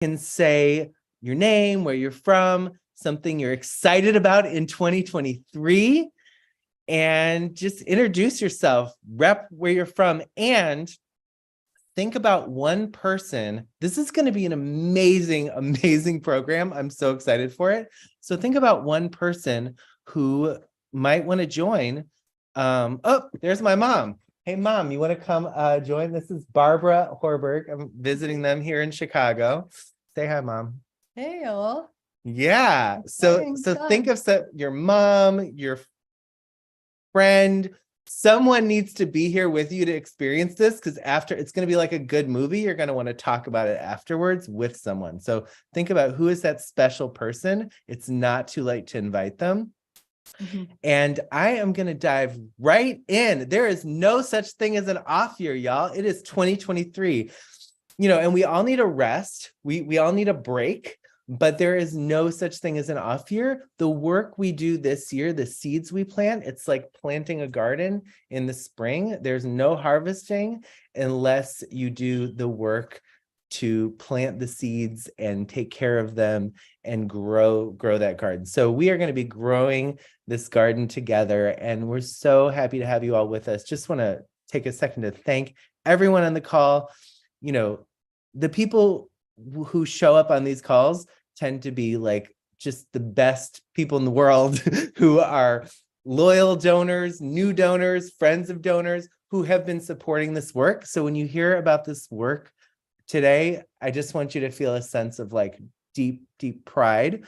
can say your name, where you're from, something you're excited about in 2023, and just introduce yourself, rep where you're from, and think about one person. This is going to be an amazing, amazing program. I'm so excited for it. So think about one person who might want to join. Oh, there's my mom. Hey, Mom, you want to come join? This is Barbara Horberg. I'm visiting them here in Chicago. Say hi, Mom. Hey, all. Yeah. So think of your mom, your friend, someone needs to be here with you to experience this, because after, it's going to be like a good movie. You're going to want to talk about it afterwards with someone. So think about who is that special person. It's not too late to invite them. And I am going to dive right in. There is no such thing as an off year, y'all. It is 2023, and we all need a rest. We all need a break, but there is no such thing as an off year. The work we do this year, the seeds we plant, it's like planting a garden in the spring. There's no harvesting unless you do the work to plant the seeds and take care of them and grow that garden. So we are going to be growing this garden together, and we're so happy to have you all with us. Just want to take a second to thank everyone on the call. The people who show up on these calls tend to be like just the best people in the world who are loyal donors, new donors, friends of donors who have been supporting this work. So when you hear about this work today, I just want you to feel a sense of like deep, deep pride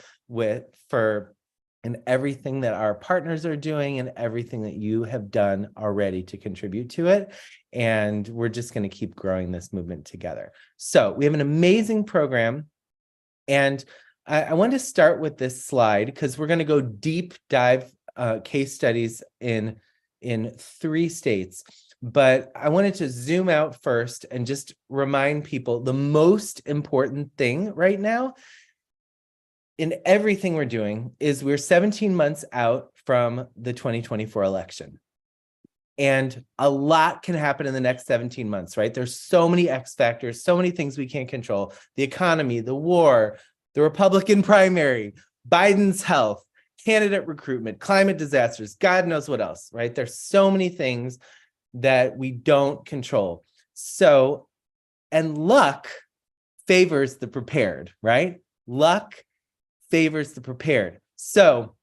in everything that our partners are doing and everything that you have done already to contribute to it. And we're just going to keep growing this movement together. So we have an amazing program. And I want to start with this slide because we're going to go deep dive case studies in 3 states. But I wanted to zoom out first and just remind people the most important thing right now in everything we're doing is we're 17 months out from the 2024 election. And a lot can happen in the next 17 months, right? There's so many X factors, so many things we can't control. The economy, the war, the Republican primary, Biden's health, candidate recruitment, climate disasters, God knows what else, right? There's so many things that we don't control. So, and luck favors the prepared, right? Luck favors the prepared. So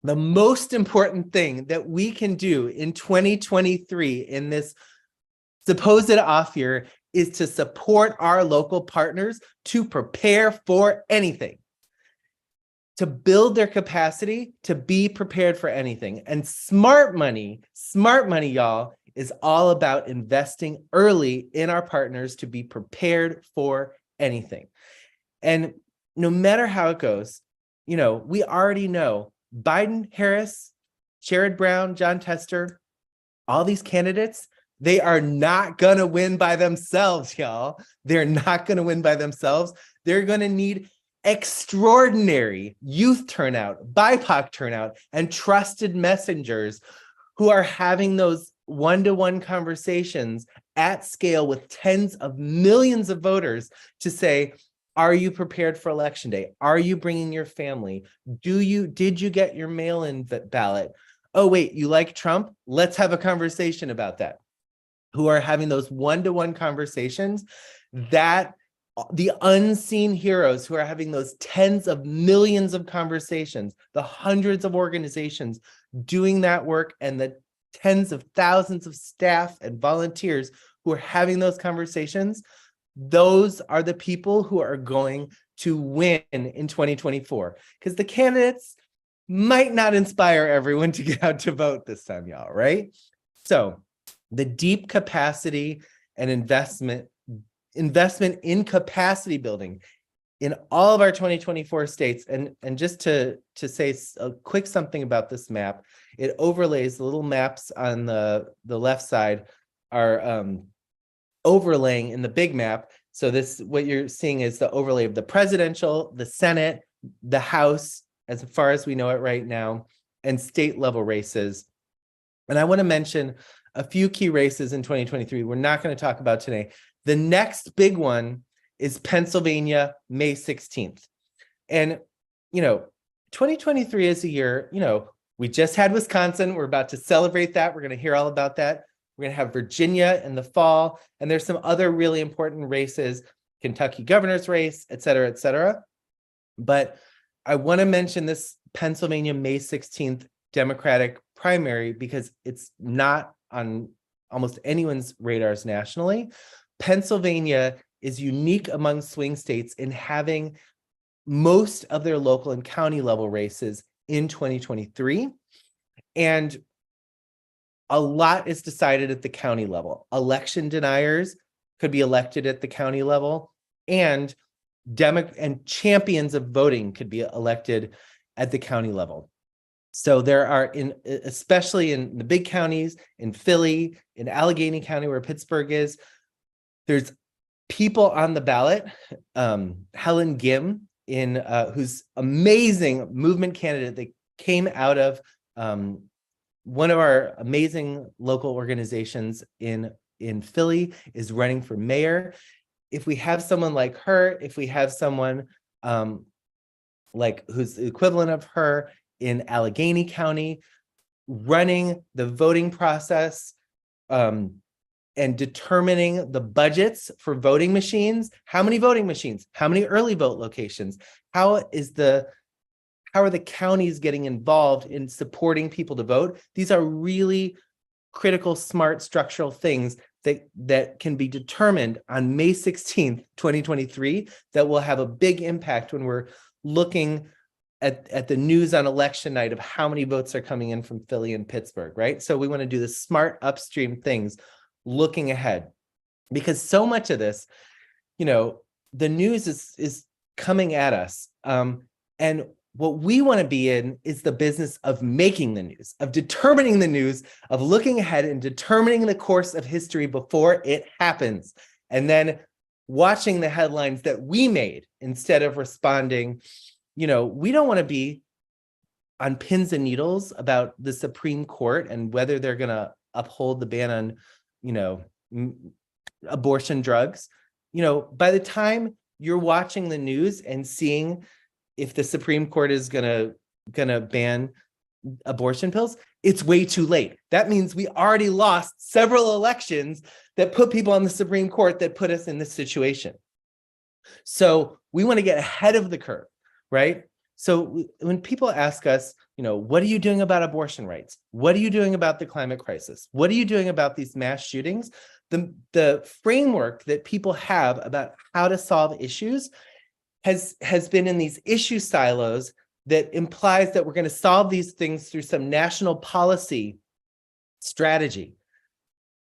the most important thing that we can do in 2023 in this supposed off year is to support our local partners to prepare for anything, to build their capacity to be prepared for anything. And smart money, y'all, is all about investing early in our partners to be prepared for anything. And no matter how it goes, we already know Biden, Harris, Sherrod Brown, John Tester, all these candidates, they are not going to win by themselves, y'all. They're not going to win by themselves. They're going to need extraordinary youth turnout, BIPOC turnout, and trusted messengers who are having those one-to-one conversations at scale with tens of millions of voters to say, are you prepared for election day? Are you bringing your family? Did you get your mail-in ballot? Oh, wait, you like Trump? Let's have a conversation about that. Who are having those one-to-one conversations, that the unseen heroes who are having those tens of millions of conversations, the hundreds of organizations doing that work, and the tens of thousands of staff and volunteers who are having those conversations, those are the people who are going to win in 2024, because the candidates might not inspire everyone to get out to vote this time, y'all, right? So the deep capacity and investment in capacity building in all of our 2024 states. And just to say a quick something about this map, it overlays the little maps on the left side are overlaying in the big map. So this, what you're seeing is the overlay of the presidential, the Senate, the House, as far as we know it right now, and state level races. And I want to mention a few key races in 2023 we're not going to talk about today. The next big one is Pennsylvania, May 16th. And, 2023 is a year, we just had Wisconsin. We're about to celebrate that. We're going to hear all about that. We're going to have Virginia in the fall. And there's some other really important races, Kentucky governor's race, et cetera, et cetera. But I want to mention this Pennsylvania, May 16th Democratic primary because it's not on almost anyone's radars nationally. Pennsylvania is unique among swing states in having most of their local and county level races in 2023. And a lot is decided at the county level. Election deniers could be elected at the county level, and champions of voting could be elected at the county level. So there are, especially in the big counties, in Philly, in Allegheny County, where Pittsburgh is, there's people on the ballot. Helen Gim, who's amazing movement candidate that came out of one of our amazing local organizations in Philly, is running for mayor. If we have someone like her, if we have someone like who's the equivalent of her in Allegheny County, running the voting process and determining the budgets for voting machines, how many voting machines, how many early vote locations, how are the counties getting involved in supporting people to vote? These are really critical, smart, structural things that can be determined on May 16th, 2023, that will have a big impact when we're looking at the news on election night of how many votes are coming in from Philly and Pittsburgh, right? So we want to do the smart upstream things looking ahead, because so much of this, the news is coming at us. And what we want to be in is the business of making the news, of determining the news, of looking ahead and determining the course of history before it happens, and then watching the headlines that we made instead of responding. We don't want to be on pins and needles about the Supreme Court and whether they're going to uphold the ban on, abortion drugs. By the time you're watching the news and seeing if the Supreme Court is gonna ban abortion pills, it's way too late. That means we already lost several elections that put people on the Supreme Court that put us in this situation. So we want to get ahead of the curve, right? So when people ask us, what are you doing about abortion rights? What are you doing about the climate crisis? What are you doing about these mass shootings? The framework that people have about how to solve issues has been in these issue silos that implies that we're going to solve these things through some national policy strategy.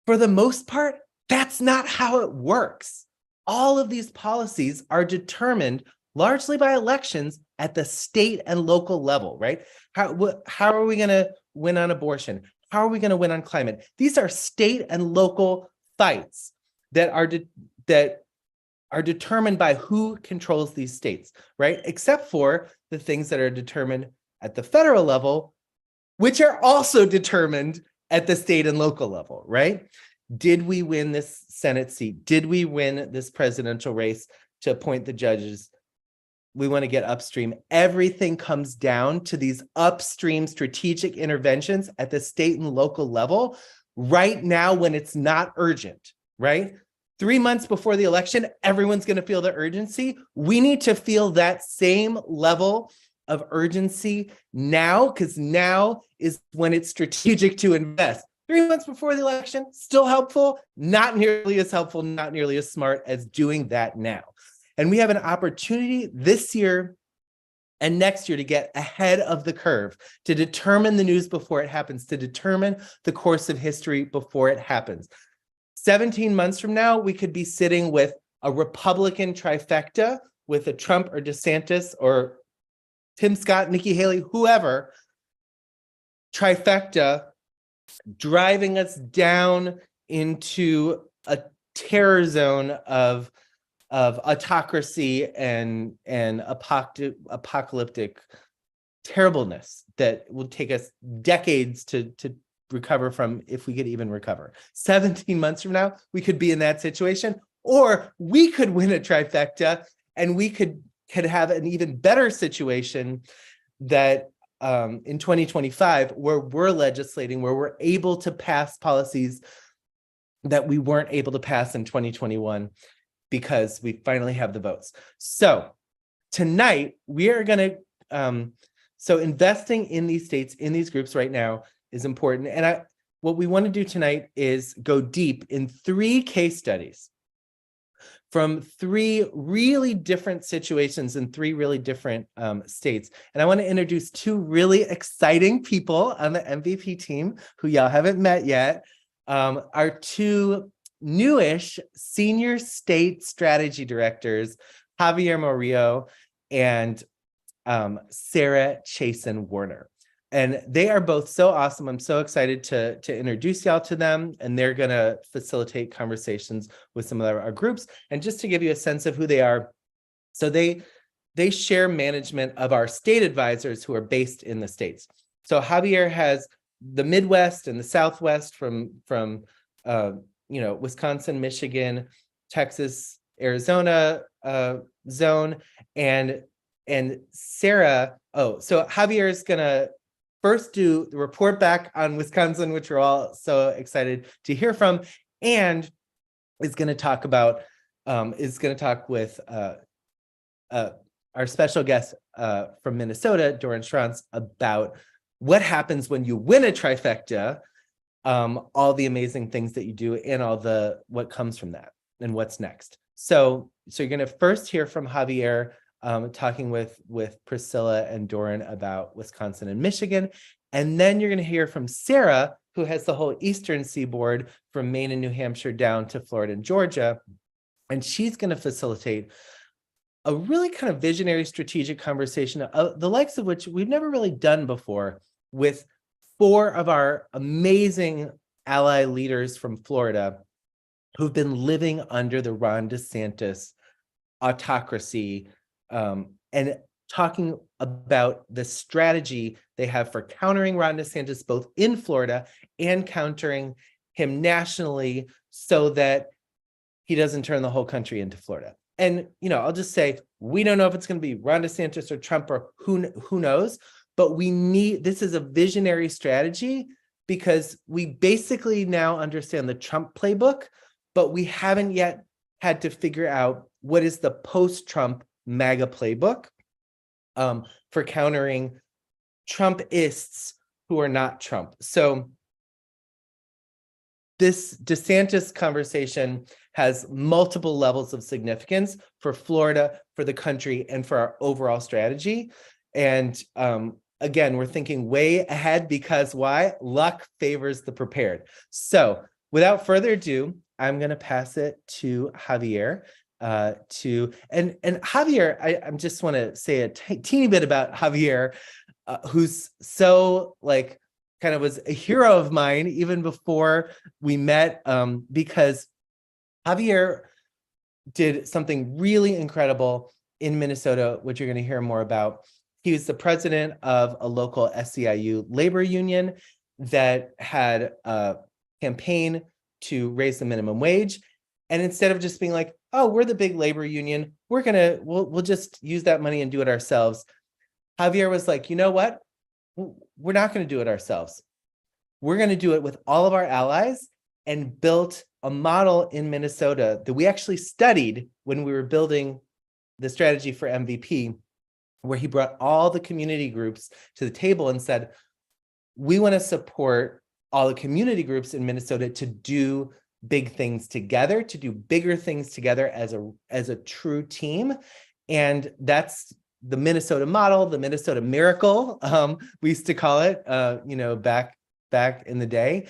For the most part, that's not how it works. All of these policies are determined largely by elections at the state and local level, right? How are we going to win on abortion? How are we going to win on climate? These are state and local fights that are determined by who controls these states, right? Except for the things that are determined at the federal level, which are also determined at the state and local level, right? Did we win this Senate seat? Did we win this presidential race to appoint the judges? We want to get upstream. Everything comes down to these upstream strategic interventions at the state and local level right now when it's not urgent, right? 3 months before the election, everyone's going to feel the urgency. We need to feel that same level of urgency now, because now is when it's strategic to invest. 3 months before the election, still helpful, not nearly as helpful, not nearly as smart as doing that now. And we have an opportunity this year and next year to get ahead of the curve, to determine the news before it happens, to determine the course of history before it happens. 17 months from now, we could be sitting with a Republican trifecta with a Trump or DeSantis or Tim Scott, Nikki Haley, whoever, trifecta driving us down into a terror zone of autocracy and apocalyptic terribleness that will take us decades to recover from, if we could even recover. 17 months from now, we could be in that situation, Or we could win a trifecta and we could have an even better situation that in 2025, where we're legislating, where we're able to pass policies that we weren't able to pass in 2021 because we finally have the votes. So tonight we are going to, so investing in these states, in these groups right now is important. And what we want to do tonight is go deep in 3 case studies from 3 really different situations in 3 really different states. And I want to introduce 2 really exciting people on the MVP team who y'all haven't met yet. Our 2 newish senior state strategy directors, Javier Murillo and Sarah Chasen Warner. And they are both so awesome. I'm so excited to introduce y'all to them, and they're going to facilitate conversations with some of our groups. And just to give you a sense of who they are, so they share management of our state advisors who are based in the states. So Javier has the Midwest and the Southwest from Wisconsin, Michigan, Texas, Arizona zone, and Sarah. So Javier is going to first do the report back on Wisconsin, which we're all so excited to hear from, and is going to talk with our special guest from Minnesota, Doran Schrantz, about what happens when you win a trifecta, all the amazing things that you do, and what comes from that and what's next. So you're going to first hear from Javier, talking with Priscilla and Doran about Wisconsin and Michigan. And then you're going to hear from Sarah, who has the whole Eastern Seaboard from Maine and New Hampshire down to Florida and Georgia. And she's going to facilitate a really kind of visionary strategic conversation, the likes of which we've never really done before, with 4 of our amazing ally leaders from Florida who've been living under the Ron DeSantis autocracy, and talking about the strategy they have for countering Ron DeSantis, both in Florida and countering him nationally, so that he doesn't turn the whole country into Florida. And, I'll just say, we don't know if it's going to be Ron DeSantis or Trump or who knows, but this is a visionary strategy, because we basically now understand the Trump playbook, but we haven't yet had to figure out what is the post-Trump MAGA playbook for countering Trumpists who are not Trump. So this DeSantis conversation has multiple levels of significance for Florida, for the country, and for our overall strategy. And again, we're thinking way ahead, because why? Luck favors the prepared. So without further ado, I'm going to pass it to Javier. And Javier, I just want to say a teeny bit about Javier, who's so kind of was a hero of mine even before we met, because Javier did something really incredible in Minnesota, which you're going to hear more about. He was the president of a local SEIU labor union that had a campaign to raise the minimum wage. And instead of just being like, oh, we're the big labor union, we'll just use that money and do it ourselves, Javier was like, you know what? We're not going to do it ourselves. We're going to do it with all of our allies, and built a model in Minnesota that we actually studied when we were building the strategy for MVP, where he brought all the community groups to the table and said, we want to support all the community groups in Minnesota to do big things together, to do bigger things together as a true team. And that's the Minnesota model, the Minnesota miracle, we used to call it, back in the day.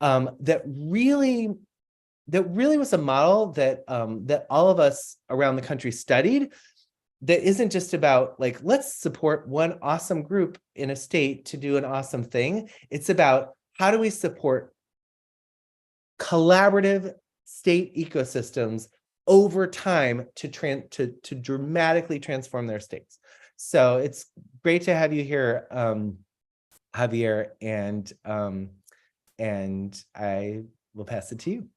That really was a model that that all of us around the country studied. That isn't just about let's support one awesome group in a state to do an awesome thing. It's about, how do we support collaborative state ecosystems over time to dramatically transform their states. So it's great to have you here, Javier, and I will pass it to you.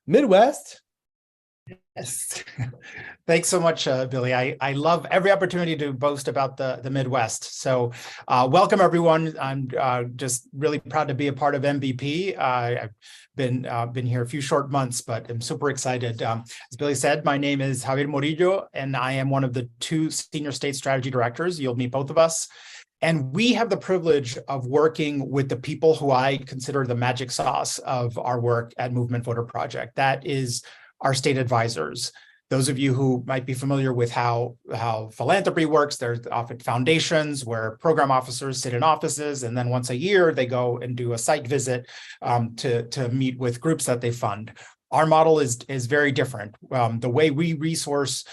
Midwest. Yes. Thanks so much, Billy. I love every opportunity to boast about the Midwest. So welcome, everyone. I'm just really proud to be a part of MVP. I've been here a few short months, but I'm super excited. As Billy said, my name is Javier Morillo, and I am one of the 2 senior state strategy directors. You'll meet both of us. And we have the privilege of working with the people who I consider the magic sauce of our work at Movement Voter Project. That is our state advisors. Those of you who might be familiar with how philanthropy works, there's often foundations where program officers sit in offices, and then once a year they go and do a site visit to meet with groups that they fund. Our model is very different. The way we resource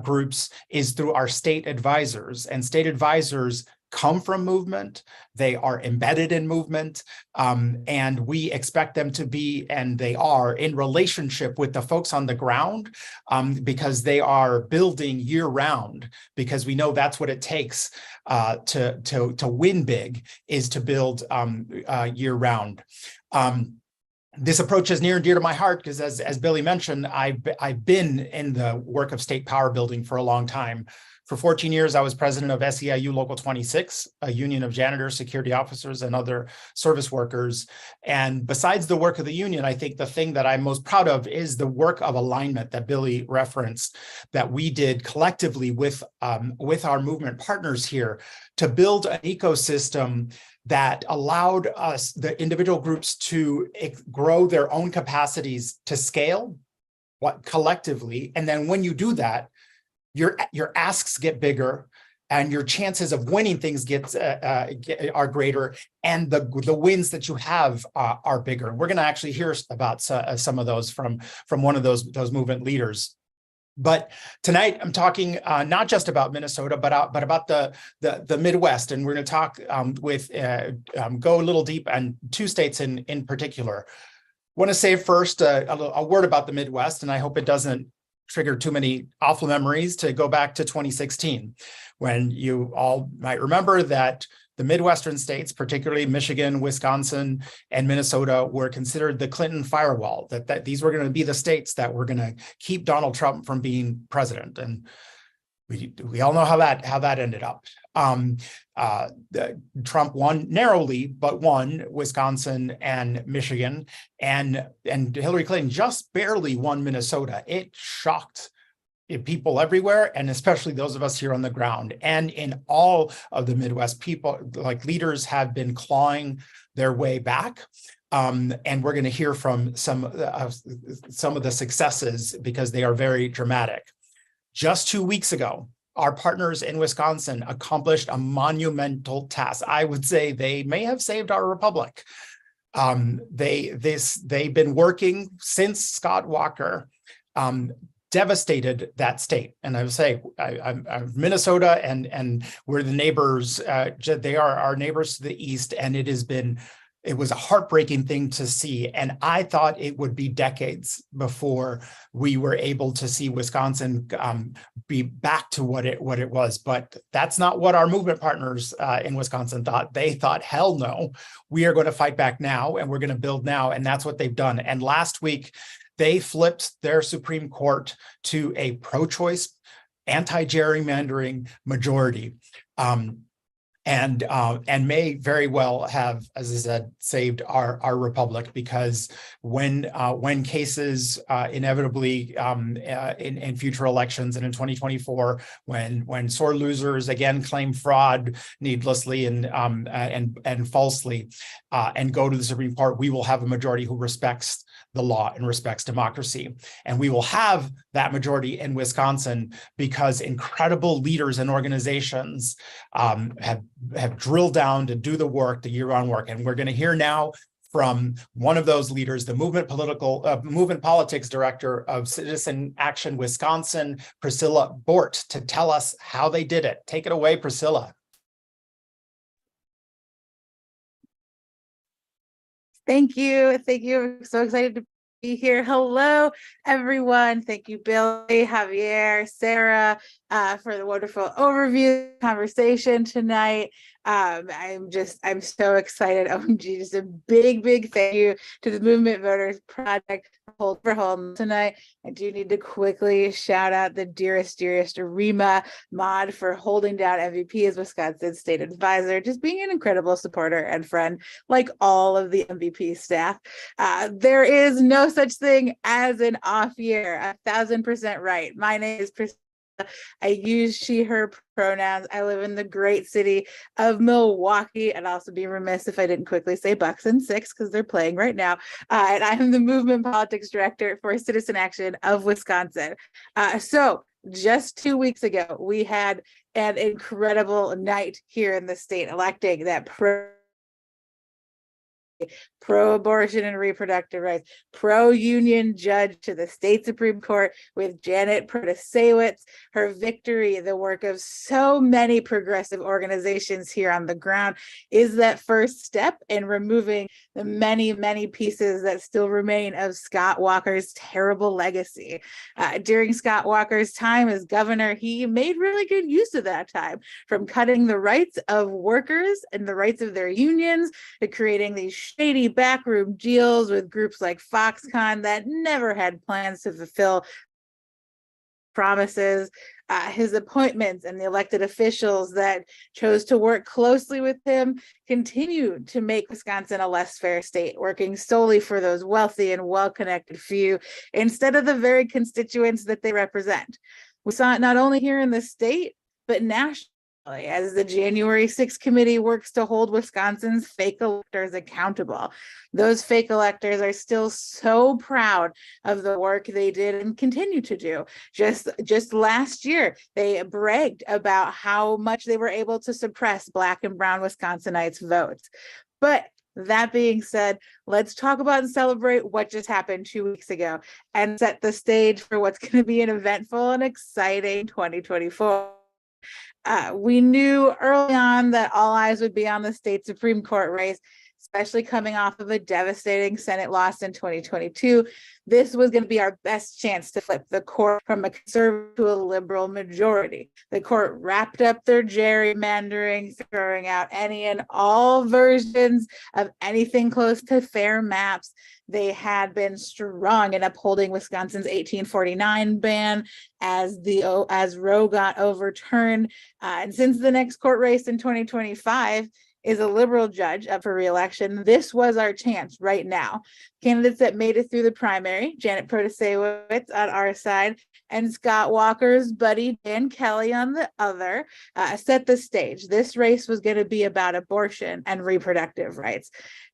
groups is through our state advisors, and state advisors come from movement. They are embedded in movement, and we expect them to be, and they are, in relationship with the folks on the ground, because they are building year round, because we know that's what it takes to win big, is to build year round. This approach is near and dear to my heart because, as Billy mentioned, I've been in the work of state power building for a long time. For 14 years, I was president of SEIU Local 26, a union of janitors, security officers, and other service workers. And besides the work of the union, I think the thing that I'm most proud of is the work of alignment that Billy referenced, that we did collectively with our movement partners here to build an ecosystem that allowed us, the individual groups, to grow their own capacities to scale collectively. And then when you do that, your asks get bigger, and your chances of winning things are greater, and the wins that you have are bigger. We're going to actually hear about some of those from one of those movement leaders. But tonight I'm talking not just about Minnesota, but about the Midwest, and we're going to talk go a little deep on 2 states in particular. Want to say first a word about the Midwest, and I hope it doesn't trigger too many awful memories, to go back to 2016, when you all might remember that the Midwestern states, particularly Michigan, Wisconsin, and Minnesota, were considered the Clinton firewall, that these were going to be the states that were going to keep Donald Trump from being president. And we all know how that ended up. Trump won narrowly, but won Wisconsin and Michigan, and Hillary Clinton just barely won Minnesota. It shocked people everywhere, and especially those of us here on the ground. And in all of the Midwest, people, like leaders, have been clawing their way back. And we're going to hear from some of the successes, because they are very dramatic. Just 2 weeks ago, our partners in Wisconsin accomplished a monumental task. I would say they may have saved our republic. They've been working since Scott Walker devastated that state. And I would say I'm Minnesota, and we're the neighbors. They are our neighbors to the east, and it was a heartbreaking thing to see. And I thought it would be decades before we were able to see Wisconsin be back to what it was. But that's not what our movement partners in Wisconsin thought. They thought, hell no, we are going to fight back now, and we're going to build now. And that's what they've done. And last week, they flipped their Supreme Court to a pro-choice, anti-gerrymandering majority. And may very well have, as I said, saved our republic, because when cases inevitably in future elections and in 2024, when sore losers again claim fraud needlessly and falsely and go to the Supreme Court, we will have a majority who respects the law and respects democracy. And we will have that majority in Wisconsin because incredible leaders and organizations have drilled down to do the work, the year-round work. And we're going to hear now from one of those leaders, the movement politics director of Citizen Action Wisconsin, Priscilla Bort, to tell us how they did it. Take it away, Priscilla. Thank you. Thank you. I'm so excited to be here. Hello, everyone. Thank you, Billy, Javier, Sarah, for the wonderful overview conversation tonight. I'm so excited. OMG, just a big thank you to the Movement Voters Project hold for home tonight. I do need to quickly shout out the dearest Rima Mod for holding down MVP as Wisconsin's state advisor, just being an incredible supporter and friend, like all of the MVP staff. There is no such thing as an off year. 1000% right. My name is Priscilla. I use she, her pronouns. I live in the great city of Milwaukee. I'd also be remiss if I didn't quickly say Bucks and Six because they're playing right now. And I am the movement politics director for Citizen Action of Wisconsin. So just 2 weeks ago, we had an incredible night here in the state electing that pro-abortion and reproductive rights, pro-union judge to the state Supreme Court with Janet Protasewicz. Her victory, the work of so many progressive organizations here on the ground, is that first step in removing the many pieces that still remain of Scott Walker's terrible legacy. During Scott Walker's time as governor, he made really good use of that time, from cutting the rights of workers and the rights of their unions to creating these shady backroom deals with groups like Foxconn that never had plans to fulfill promises. His appointments and the elected officials that chose to work closely with him continue to make Wisconsin a less fair state, working solely for those wealthy and well-connected few instead of the very constituents that they represent. We saw it not only here in the state, but nationally, as the January 6th committee works to hold Wisconsin's fake electors accountable. Those fake electors are still so proud of the work they did and continue to do. Just last year, they bragged about how much they were able to suppress Black and brown Wisconsinites' votes. But that being said, let's talk about and celebrate what just happened 2 weeks ago and set the stage for what's going to be an eventful and exciting 2024. We knew early on that all eyes would be on the state Supreme Court race, especially coming off of a devastating Senate loss in 2022. This was going to be our best chance to flip the court from a conservative to a liberal majority. The court wrapped up their gerrymandering, throwing out any and all versions of anything close to fair maps. They had been strong in upholding Wisconsin's 1849 ban as Roe got overturned. And since the next court race in 2025 is a liberal judge up for re-election, this was our chance right now. Candidates that made it through the primary, Janet Protasewicz on our side, and Scott Walker's buddy Dan Kelly on the other, set the stage. This race was going to be about abortion and reproductive rights.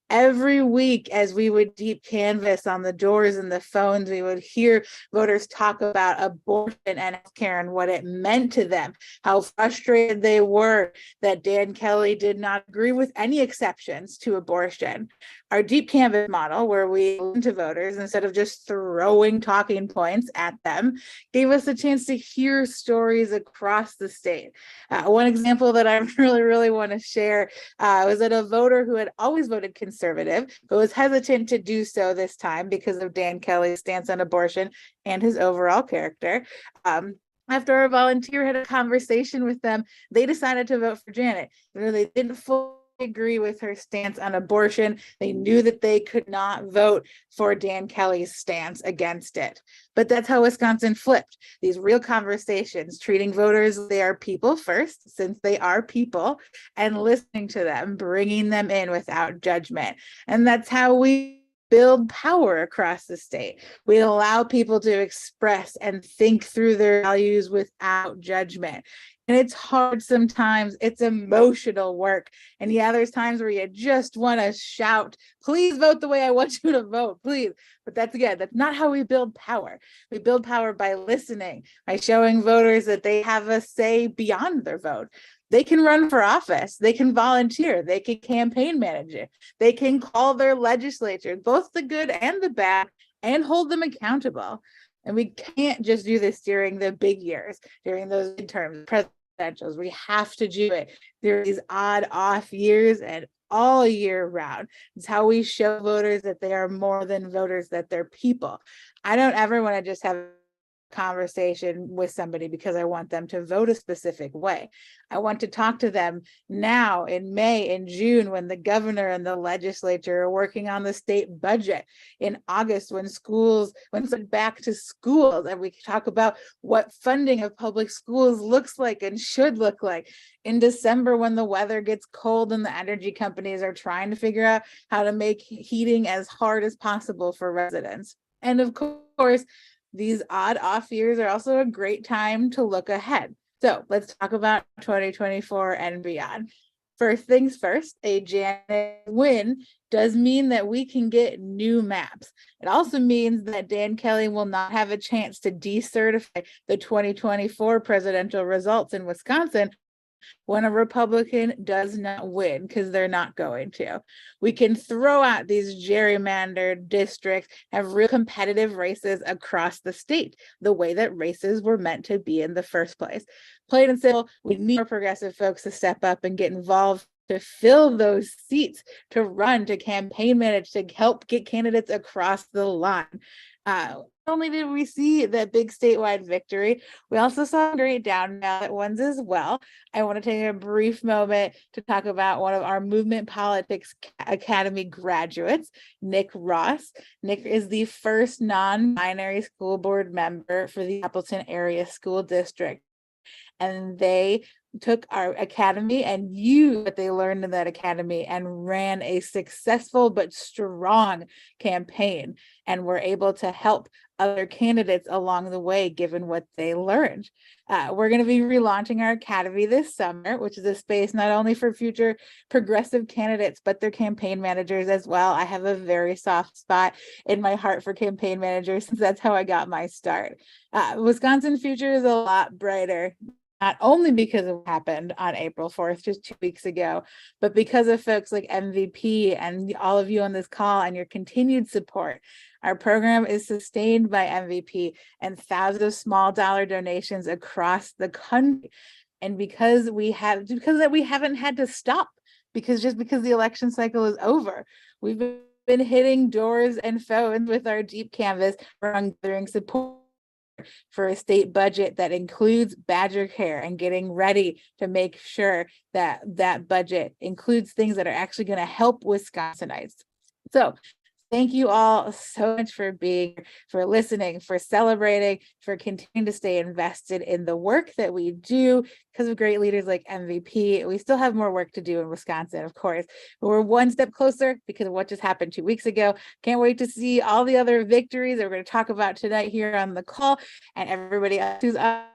Every week, as we would deep canvass on the doors and the phones, we would hear voters talk about abortion and healthcare and what it meant to them, how frustrated they were that Dan Kelly did not agree with any exceptions to abortion. Our deep canvass model, where we listen to voters instead of just throwing talking points at them, gave us a chance to hear stories across the state. One example that I really want to share was that a voter who had always voted conservative, but was hesitant to do so this time because of Dan Kelly's stance on abortion and his overall character. After our volunteer had a conversation with them, they decided to vote for Janet. They didn't fully agree with her stance on abortion. They knew that they could not vote for Dan Kelly's stance against it. But that's how Wisconsin flipped. These real conversations, treating voters, they are people first, since they are people, and listening to them, bringing them in without judgment. And that's how we build power across the state. We allow people to express and think through their values without judgment. And it's hard sometimes. It's emotional work. And yeah, there's times where you just want to shout, please vote the way I want you to vote, please. But that's not how we build power. We build power by listening, by showing voters that they have a say beyond their vote. They can run for office, they can volunteer, they can campaign manage it, they can call their legislature, both the good and the bad, and hold them accountable. And we can't just do this during the big years, during those midterms, presidentials. We have to do it during these odd off years and all year round. It's how we show voters that they are more than voters, that they're people. I don't ever want to just have conversation with somebody because I want them to vote a specific way. I want to talk to them now in May and June when the governor and the legislature are working on the state budget, in August when it's back to schools, and we talk about what funding of public schools looks like and should look like, in December when the weather gets cold and the energy companies are trying to figure out how to make heating as hard as possible for residents. And of course, these odd off years are also a great time to look ahead. So let's talk about 2024 and beyond. First things first, a Janet win does mean that we can get new maps. It also means that Dan Kelly will not have a chance to decertify the 2024 presidential results in Wisconsin when a Republican does not win, because they're not going to. We can throw out these gerrymandered districts, have real competitive races across the state, the way that races were meant to be in the first place. Plain and simple, we need more progressive folks to step up and get involved, to fill those seats, to run, to campaign manage, to help get candidates across the line. Not only did we see that big statewide victory, we also saw great down ballot ones as well. I want to take a brief moment to talk about one of our Movement Politics Academy graduates, Nick Ross. Nick is the first non-binary school board member for the Appleton Area School District. And they took our academy and used what they learned in that academy and ran a successful but strong campaign, and were able to help other candidates along the way given what they learned. We're going to be relaunching our academy this summer, which is a space not only for future progressive candidates but their campaign managers as well. I have a very soft spot in my heart for campaign managers, since that's how I got my start. Wisconsin future is a lot brighter, not only because of what happened on April 4th, just 2 weeks ago, but because of folks like MVP and all of you on this call and your continued support. Our program is sustained by MVP and thousands of small dollar donations across the country. And because we haven't had to stop, because the election cycle is over, we've been hitting doors and phones with our deep canvas for gathering support for a state budget that includes Badger Care, and getting ready to make sure that that budget includes things that are actually going to help Wisconsinites. So thank you all so much for being, for listening, for celebrating, for continuing to stay invested in the work that we do. Because of great leaders like MVP, we still have more work to do in Wisconsin, of course, but we're one step closer because of what just happened 2 weeks ago. Can't wait to see all the other victories that we're going to talk about tonight here on the call, and everybody else who's up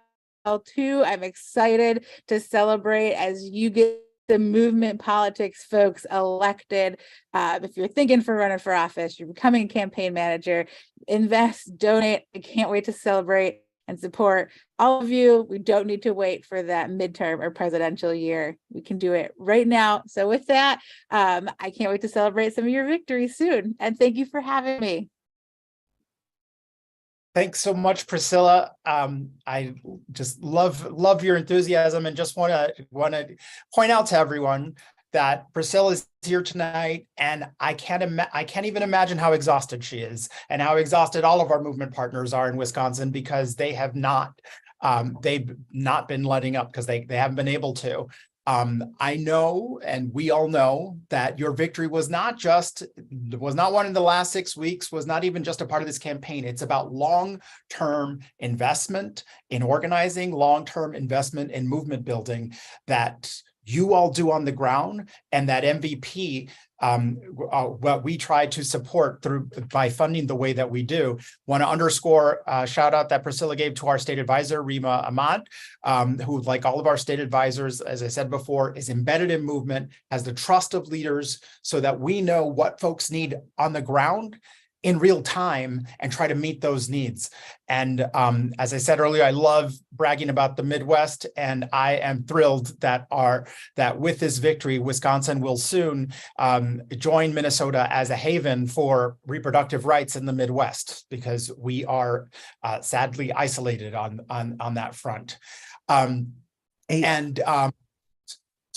too. I'm excited to celebrate as you get the Movement Politics folks elected. If you're thinking for running for office, you're becoming a campaign manager, invest, donate. I can't wait to celebrate and support all of you. We don't need to wait for that midterm or presidential year. We can do it right now. So with that, I can't wait to celebrate some of your victories soon. And thank you for having me. Thanks so much, Priscilla. I just love your enthusiasm, and just want to point out to everyone that Priscilla is here tonight, and I can't even imagine how exhausted she is, and how exhausted all of our movement partners are in Wisconsin, because they have not they've not been letting up, because they haven't been able to. I know, and we all know, that your victory was not one in the last 6 weeks, was not even just a part of this campaign. It's about long-term investment in organizing, long-term investment in movement building that you all do on the ground, and that MVP, what we try to support by funding the way that we do. Want to underscore a shout out that Priscilla gave to our state advisor, Rima Ahmad, who, like all of our state advisors, as I said before, is embedded in movement, has the trust of leaders, so that we know what folks need on the ground in real time and try to meet those needs. And as I said earlier, I love bragging about the Midwest, and I am thrilled that with this victory, Wisconsin will soon join Minnesota as a haven for reproductive rights in the Midwest, because we are sadly isolated on that front. Sorry,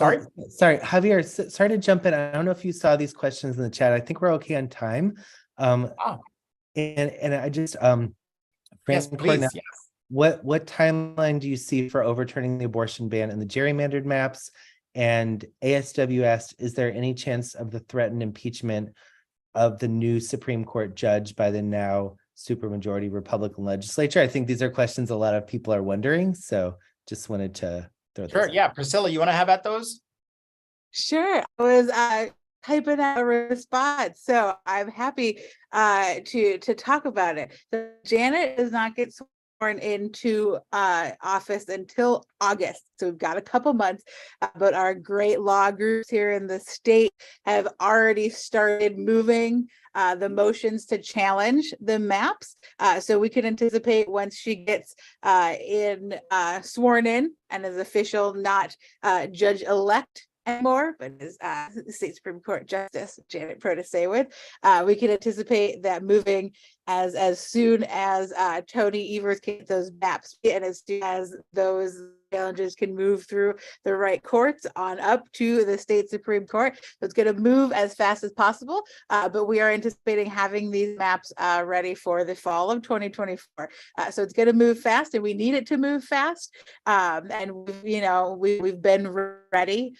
Javier, sorry to jump in. I don't know if you saw these questions in the chat. I think we're okay on time. And I just yes, please. Yes. what timeline do you see for overturning the abortion ban and the gerrymandered maps? And ASW asked, is there any chance of the threatened impeachment of the new Supreme Court judge by the now supermajority Republican legislature? I think these are questions a lot of people are wondering, so just wanted to throw those Sure. out. Yeah. Priscilla, you want to have at those? Sure. I was typing out a response, so I'm happy to talk about it. So Janet does not get sworn into office until August, so we've got a couple months. But our great law groups here in the state have already started moving the motions to challenge the maps. So we can anticipate once she gets sworn in and is official, not judge-elect anymore, but as the state Supreme Court Justice Janet Protasewicz would, we can anticipate that moving as soon as Tony Evers can get those maps and as soon as those challenges can move through the right courts on up to the state Supreme Court. So it's going to move as fast as possible, but we are anticipating having these maps ready for the fall of 2024. So it's going to move fast, and we need it to move fast. And we've been ready.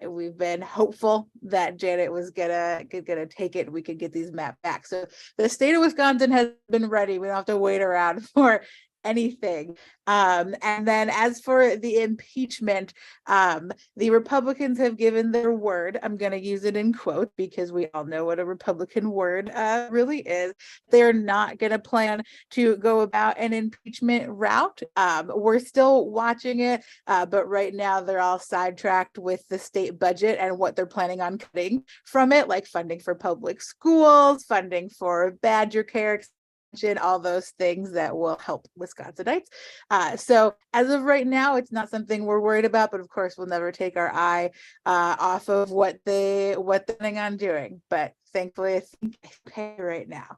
We've been hopeful that Janet was gonna take it. We could get these maps back. So the state of Wisconsin has been ready. We don't have to wait around for anything. And then as for the impeachment, the Republicans have given their word. I'm going to use it in quote because we all know what a Republican word really is. They're not going to plan to go about an impeachment route. We're still watching it, but right now they're all sidetracked with the state budget and what they're planning on cutting from it, like funding for public schools, funding for Badger care, all those things that will help Wisconsinites. So as of right now, it's not something we're worried about, but of course we'll never take our eye off of what they're planning on doing. But thankfully, I think it's okay right now.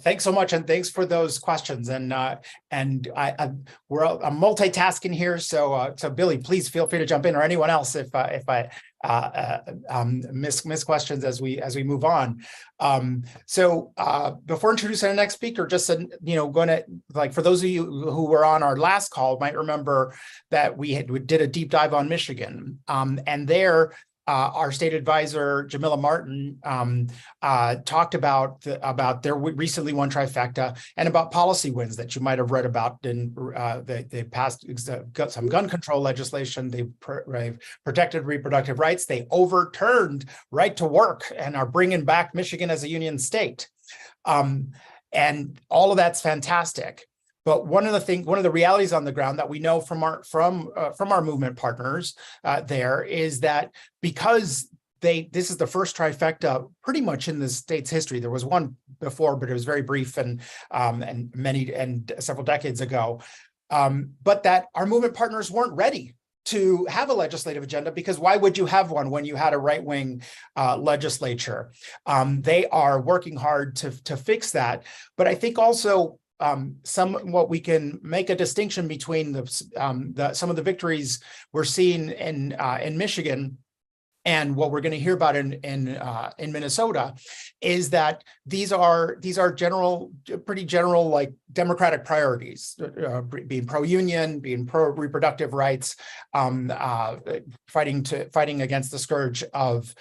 Thanks so much, and thanks for those questions. And I'm multitasking here, so Billy, please feel free to jump in, or anyone else if I miss questions as we move on. So before introducing our next speaker, just going to, like, for those of you who were on our last call might remember that we did a deep dive on Michigan, and there. Our state advisor, Jamila Martin, talked about their recently won trifecta and about policy wins that you might have read about. They passed some gun control legislation. They've protected reproductive rights. They overturned right to work and are bringing back Michigan as a union state. And all of that's fantastic. But one of the realities on the ground that we know from our movement partners there is that because this is the first trifecta pretty much in the state's history. There was one before, but it was very brief and several decades ago. But that our movement partners weren't ready to have a legislative agenda, because why would you have one when you had a right-wing legislature? They are working hard to fix that. But I think also what we can make a distinction between some of the victories we're seeing in Michigan and what we're going to hear about in Minnesota is that these are pretty general, like, democratic priorities, being pro-union, being pro-reproductive rights, fighting against the scourge of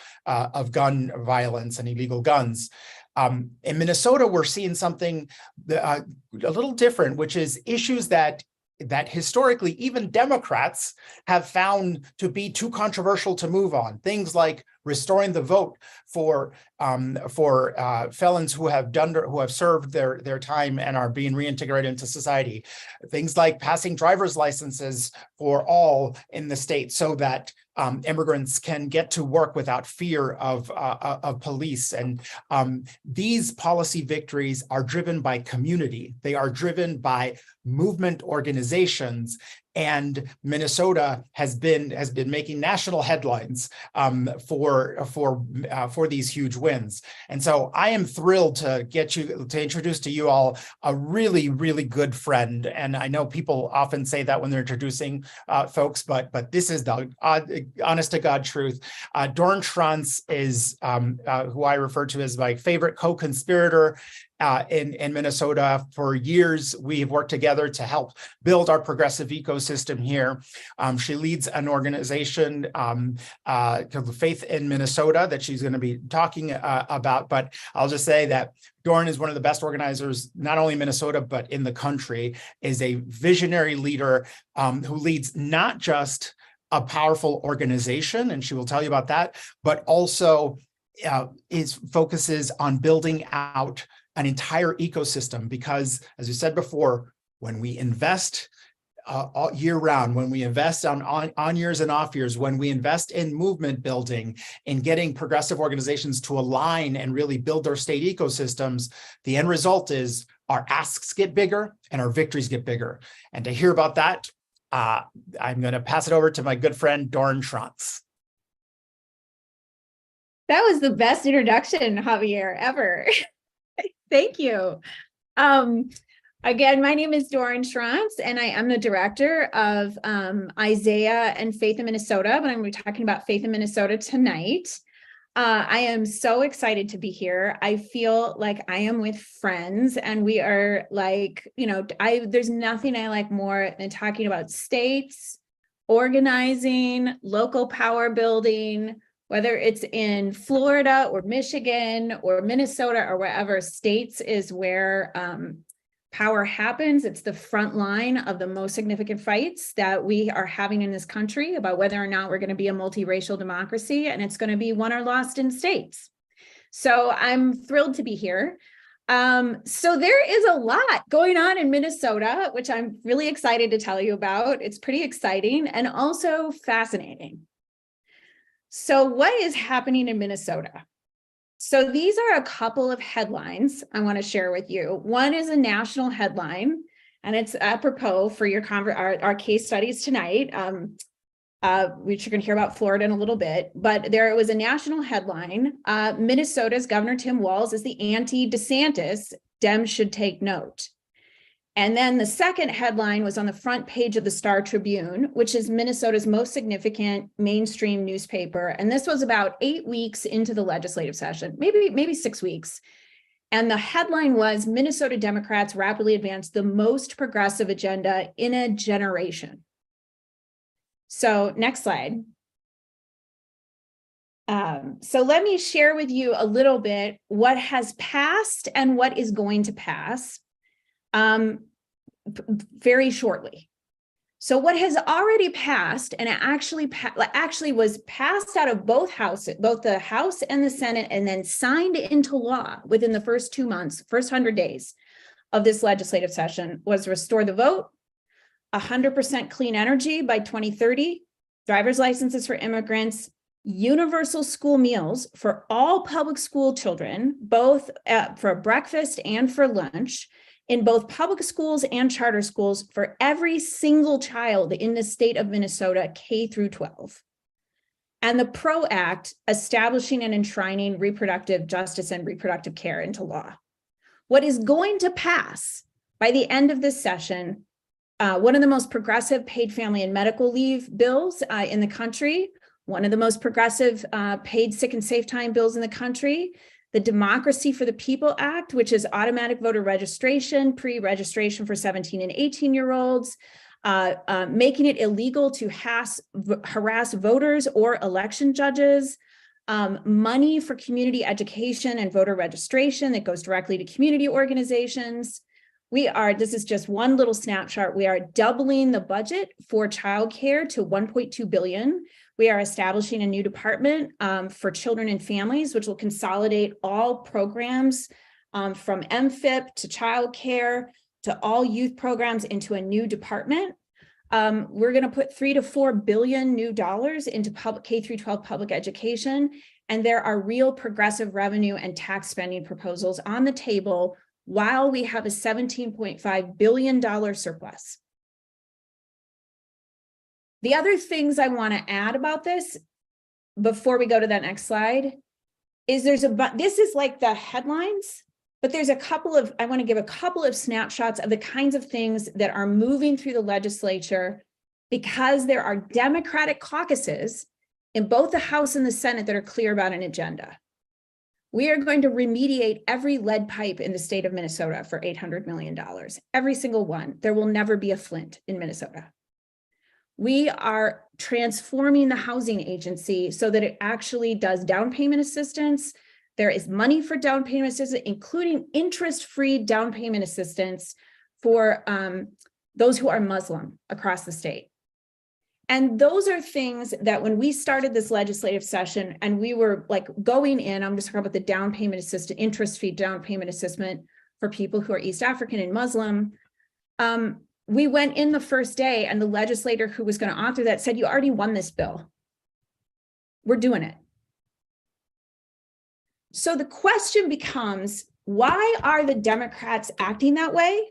gun violence and illegal guns. In Minnesota, we're seeing something a little different, which is issues that historically even Democrats have found to be too controversial to move on. Things like restoring the vote for felons who have served their time and are being reintegrated into society. Things like passing driver's licenses for all in the state so that immigrants can get to work without fear of police. And these policy victories are driven by community. They are driven by movement organizations. And Minnesota has been making national headlines for these huge wins. And so I am thrilled to introduce to you all a really, really good friend. And I know people often say that when they're introducing folks, but this is the honest to God truth. Doran Schranz is who I refer to as my favorite co-conspirator in Minnesota. For years, we have worked together to help build our progressive ecosystem here. She leads an organization called Faith in Minnesota that she's going to be talking about. But I'll just say that Doran is one of the best organizers, not only in Minnesota, but in the country, is a visionary leader who leads not just a powerful organization, and she will tell you about that, but also focuses on building out an entire ecosystem. Because, as you said before, when we invest all year round, when we invest on years and off years, when we invest in movement building, in getting progressive organizations to align and really build their state ecosystems, the end result is our asks get bigger and our victories get bigger. And to hear about that, I'm going to pass it over to my good friend, Doran Schrantz. That was the best introduction, Javier, ever. Thank you. Again, my name is Doran Schrantz, and I am the director of Isaiah and Faith in Minnesota, but I'm going to be talking about Faith in Minnesota tonight. I am so excited to be here. I feel like I am with friends, and we are like, there's nothing I like more than talking about states, organizing, local power building, whether it's in Florida or Michigan or Minnesota or wherever. States is where power happens. It's the front line of the most significant fights that we are having in this country about whether or not we're going to be a multiracial democracy, and it's going to be won or lost in states. So I'm thrilled to be here. So there is a lot going on in Minnesota, which I'm really excited to tell you about. It's pretty exciting and also fascinating. So what is happening in Minnesota? So these are a couple of headlines I want to share with you. One is a national headline, and it's apropos for our case studies tonight, which you're going to hear about Florida in a little bit. But there was a national headline. Minnesota's Governor Tim Walz is the anti-DeSantis. Dems should take note. And then the second headline was on the front page of the Star Tribune, which is Minnesota's most significant mainstream newspaper. And this was about 8 weeks into the legislative session, maybe 6 weeks. And the headline was, Minnesota Democrats rapidly advance the most progressive agenda in a generation. So next slide. So let me share with you a little bit what has passed and what is going to pass. Very shortly. So what has already passed, and it actually was passed out of both houses, both the House and the Senate, and then signed into law within the first 2 months, first 100 days of this legislative session, was restore the vote, 100% clean energy by 2030, driver's licenses for immigrants, universal school meals for all public school children, both for breakfast and for lunch, in both public schools and charter schools for every single child in the state of Minnesota, K through 12. And the PRO Act establishing and enshrining reproductive justice and reproductive care into law. What is going to pass by the end of this session, one of the most progressive paid family and medical leave bills in the country, one of the most progressive paid sick and safe time bills in the country, the Democracy for the People Act, which is automatic voter registration, pre-registration for 17 and 18-year-olds, making it illegal to harass voters or election judges, money for community education and voter registration that goes directly to community organizations. This is just one little snapshot. We are doubling the budget for childcare to $1.2 billion. We are establishing a new department for children and families, which will consolidate all programs from MFIP to childcare to all youth programs into a new department. We're going to put $3 to $4 billion new dollars into public K through 12 public education, and there are real progressive revenue and tax spending proposals on the table while we have a $17.5 billion surplus. The other things I want to add about this before we go to that next slide is this is like the headlines, but there's I want to give a couple of snapshots of the kinds of things that are moving through the legislature, because there are Democratic caucuses in both the House and the Senate that are clear about an agenda. We are going to remediate every lead pipe in the state of Minnesota for $800 million, every single one. There will never be a Flint in Minnesota. We are transforming the housing agency so that it actually does down payment assistance. There is money for down payment assistance, including interest-free down payment assistance for those who are Muslim across the state. And those are things that when we started this legislative session and we were like going in, I'm just talking about the down payment assistance, interest-free down payment assessment for people who are East African and Muslim. We went in the first day and the legislator who was going to author that said, you already won this bill. We're doing it. So the question becomes, why are the Democrats acting that way?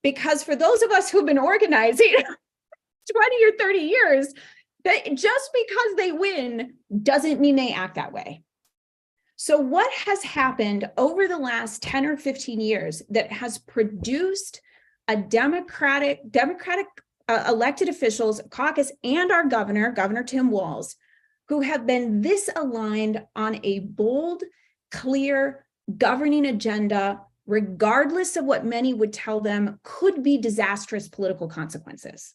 Because for those of us who've been organizing 20 or 30 years, that just because they win doesn't mean they act that way. So what has happened over the last 10 or 15 years that has produced a Democratic elected officials, caucus, and our Governor Tim Walz, who have been this aligned on a bold, clear governing agenda, regardless of what many would tell them could be disastrous political consequences.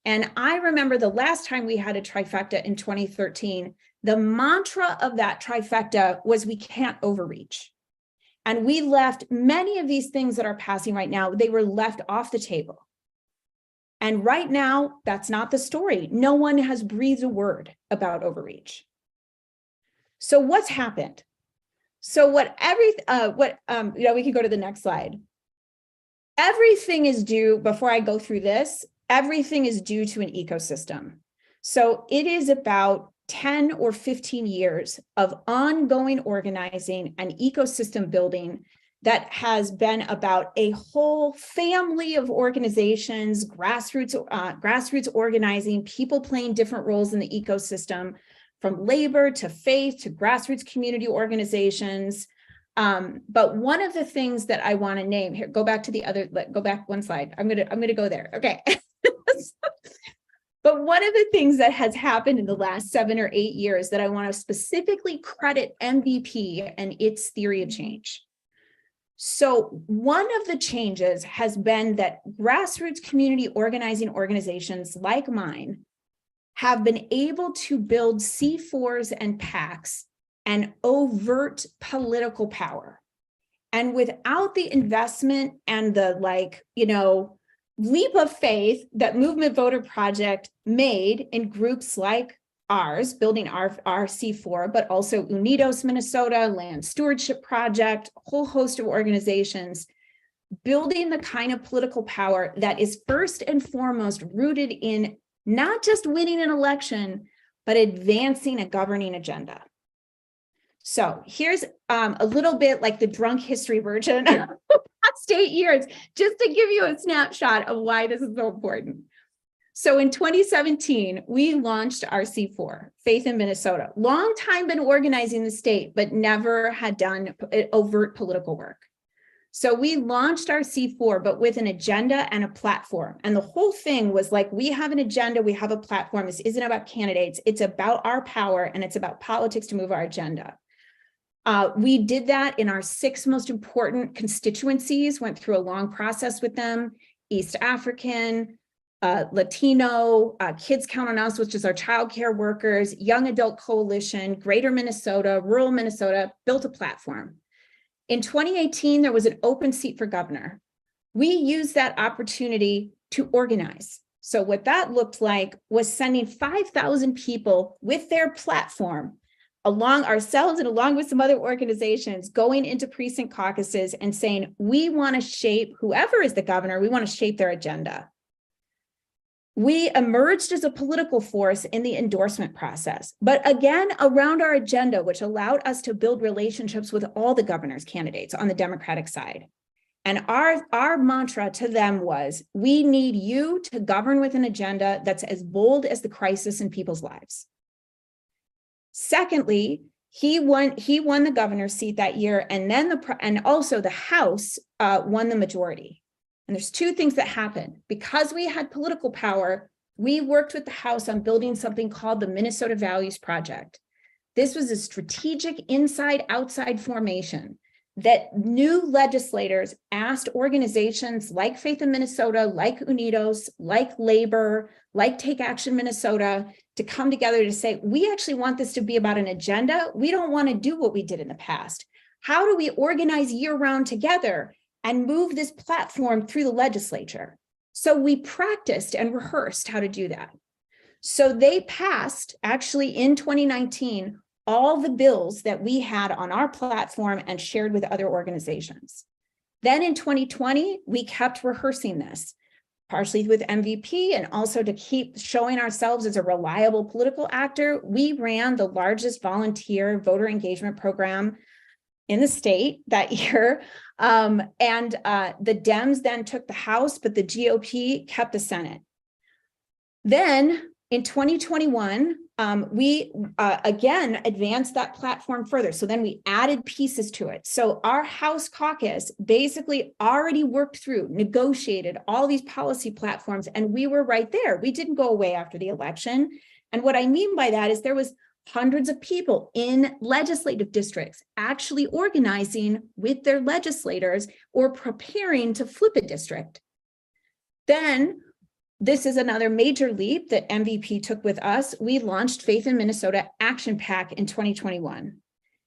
And I remember the last time we had a trifecta in 2013, the mantra of that trifecta was we can't overreach. And we left many of these things that are passing right now, they were left off the table. And right now, that's not the story. No one has breathed a word about overreach. So what's happened? So we can go to the next slide. Everything is due, before I go through this, everything is due to an ecosystem. So it is about 10 or 15 years of ongoing organizing and ecosystem building that has been about a whole family of organizations, grassroots organizing, people playing different roles in the ecosystem, from labor to faith to grassroots community organizations. But one of the things that I want to name here, go back one slide. I'm gonna go there. Okay. But one of the things that has happened in the last 7 or 8 years that I want to specifically credit MVP and its theory of change. So one of the changes has been that grassroots community organizing organizations like mine have been able to build C4s and PACs and overt political power. And without the investment and the leap of faith that Movement Voter Project made in groups like ours, building our C4, but also Unidos Minnesota, Land Stewardship Project, a whole host of organizations, building the kind of political power that is first and foremost rooted in not just winning an election, but advancing a governing agenda. So here's a little bit like the drunk history version of the past 8 years, just to give you a snapshot of why this is so important. So in 2017, we launched our C4, Faith in Minnesota. Long time been organizing the state, but never had done overt political work. So we launched our C4, but with an agenda and a platform. And the whole thing was like, we have an agenda, we have a platform. This isn't about candidates. It's about our power and it's about politics to move our agenda. We did that in our 6 most important constituencies, went through a long process with them: East African, Latino, Kids Count on Us, which is our childcare workers, Young Adult Coalition, Greater Minnesota, Rural Minnesota, built a platform. In 2018, there was an open seat for governor. We used that opportunity to organize. So what that looked like was sending 5,000 people with their platform along ourselves and along with some other organizations going into precinct caucuses and saying, we want to shape whoever is the governor, we want to shape their agenda. We emerged as a political force in the endorsement process, but again, around our agenda, which allowed us to build relationships with all the governor's candidates on the Democratic side. And our mantra to them was, we need you to govern with an agenda that's as bold as the crisis in people's lives. Secondly, he won the governor's seat that year, and then also the House won the majority. And there's 2 things that happened. Because we had political power, we worked with the House on building something called the Minnesota Values Project. This was a strategic inside-outside formation that new legislators asked organizations like Faith in Minnesota, like Unidos, like Labor, like Take Action Minnesota, to come together to say, we actually want this to be about an agenda. We don't want to do what we did in the past. How do we organize year-round together and move this platform through the legislature? So we practiced and rehearsed how to do that. So they passed, actually in 2019, all the bills that we had on our platform and shared with other organizations. Then in 2020, we kept rehearsing this, partially with MVP and also to keep showing ourselves as a reliable political actor. We ran the largest volunteer voter engagement program in the state that year. The Dems then took the House, but the GOP kept the Senate. Then in 2021, we again advanced that platform further. So then we added pieces to it. So our House caucus basically already worked through, negotiated all these policy platforms, and we were right there. We didn't go away after the election. And what I mean by that is there was hundreds of people in legislative districts actually organizing with their legislators or preparing to flip a district. Then this is another major leap that MVP took with us. We launched Faith in Minnesota Action PAC in 2021.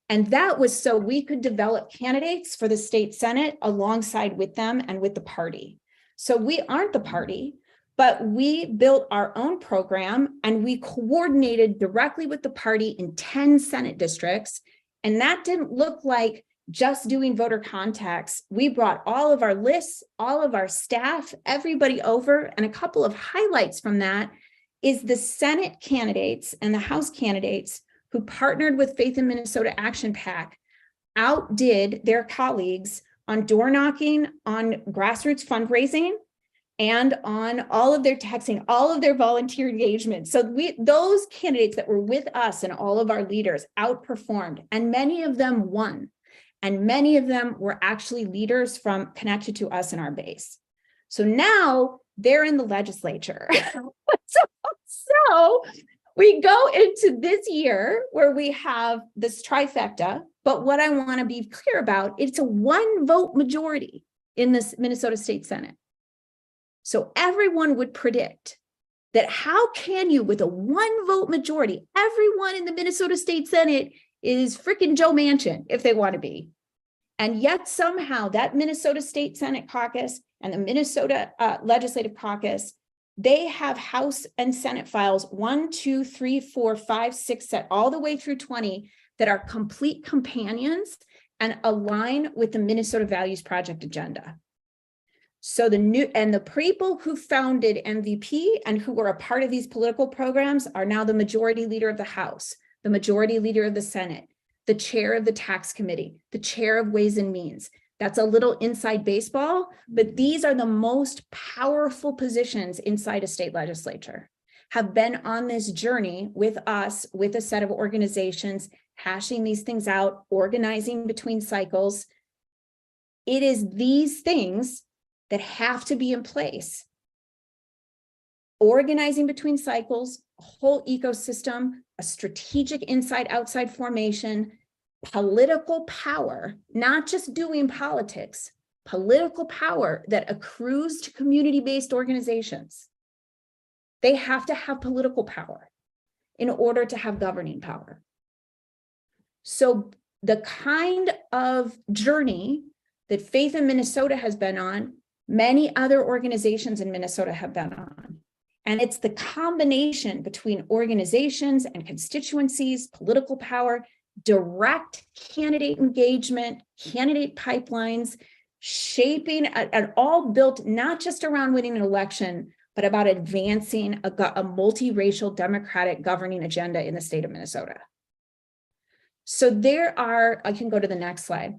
And that was so we could develop candidates for the state Senate alongside with them and with the party. So we aren't the party, but we built our own program and we coordinated directly with the party in 10 Senate districts. And that didn't look like just doing voter contacts. We brought all of our lists, all of our staff, everybody over, and a couple of highlights from that is the Senate candidates and the House candidates who partnered with Faith in Minnesota Action PAC outdid their colleagues on door knocking, on grassroots fundraising, and on all of their texting, all of their volunteer engagement. So those candidates that were with us and all of our leaders outperformed, and many of them won. And many of them were actually leaders from connected to us in our base. So now they're in the legislature. So we go into this year where we have this trifecta, but what I want to be clear about, it's a 1 vote majority in this Minnesota State Senate. So everyone would predict that how can you, with a 1 vote majority, everyone in the Minnesota State Senate is freaking Joe Manchin if they want to be. And yet somehow that Minnesota State Senate caucus and the Minnesota Legislative Caucus, they have House and Senate files 1, 2, 3, 4, 5, 6, set all the way through 20 that are complete companions and align with the Minnesota Values Project agenda. So the people who founded MVP and who were a part of these political programs are now the majority leader of the House, the majority leader of the Senate, the chair of the tax committee, the chair of Ways and Means. That's a little inside baseball, but these are the most powerful positions inside a state legislature, have been on this journey with us, with a set of organizations, hashing these things out, organizing between cycles. It is these things that have to be in place. Organizing between cycles, a whole ecosystem, a strategic inside-outside formation, political power, not just doing politics, political power that accrues to community-based organizations. They have to have political power in order to have governing power. So the kind of journey that Faith in Minnesota has been on, many other organizations in Minnesota have been on. And it's the combination between organizations and constituencies, political power, direct candidate engagement, candidate pipelines, shaping, and all built not just around winning an election, but about advancing a multiracial democratic governing agenda in the state of Minnesota. So I can go to the next slide.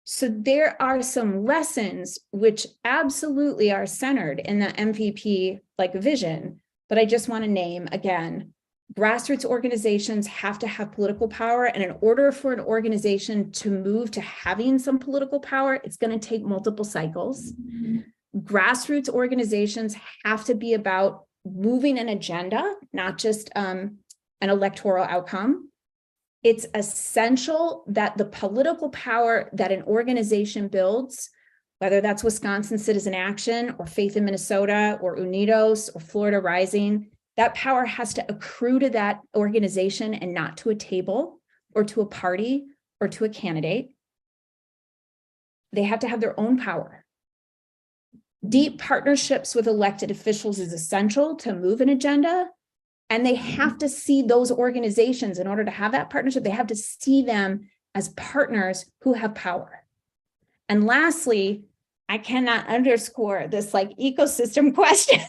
So there are some lessons which absolutely are centered in the MVP vision, but I just want to name again, grassroots organizations have to have political power, and in order for an organization to move to having some political power, it's going to take multiple cycles. Grassroots organizations have to be about moving an agenda, not just an electoral outcome, it's essential that the political power that an organization builds, whether that's Wisconsin Citizen Action or Faith in Minnesota or Unidos or Florida Rising, that power has to accrue to that organization and not to a table or to a party or to a candidate. They have to have their own power. Deep partnerships with elected officials is essential to move an agenda. And they have to see those organizations, in order to have that partnership, they have to see them as partners who have power. And lastly, I cannot underscore this like ecosystem question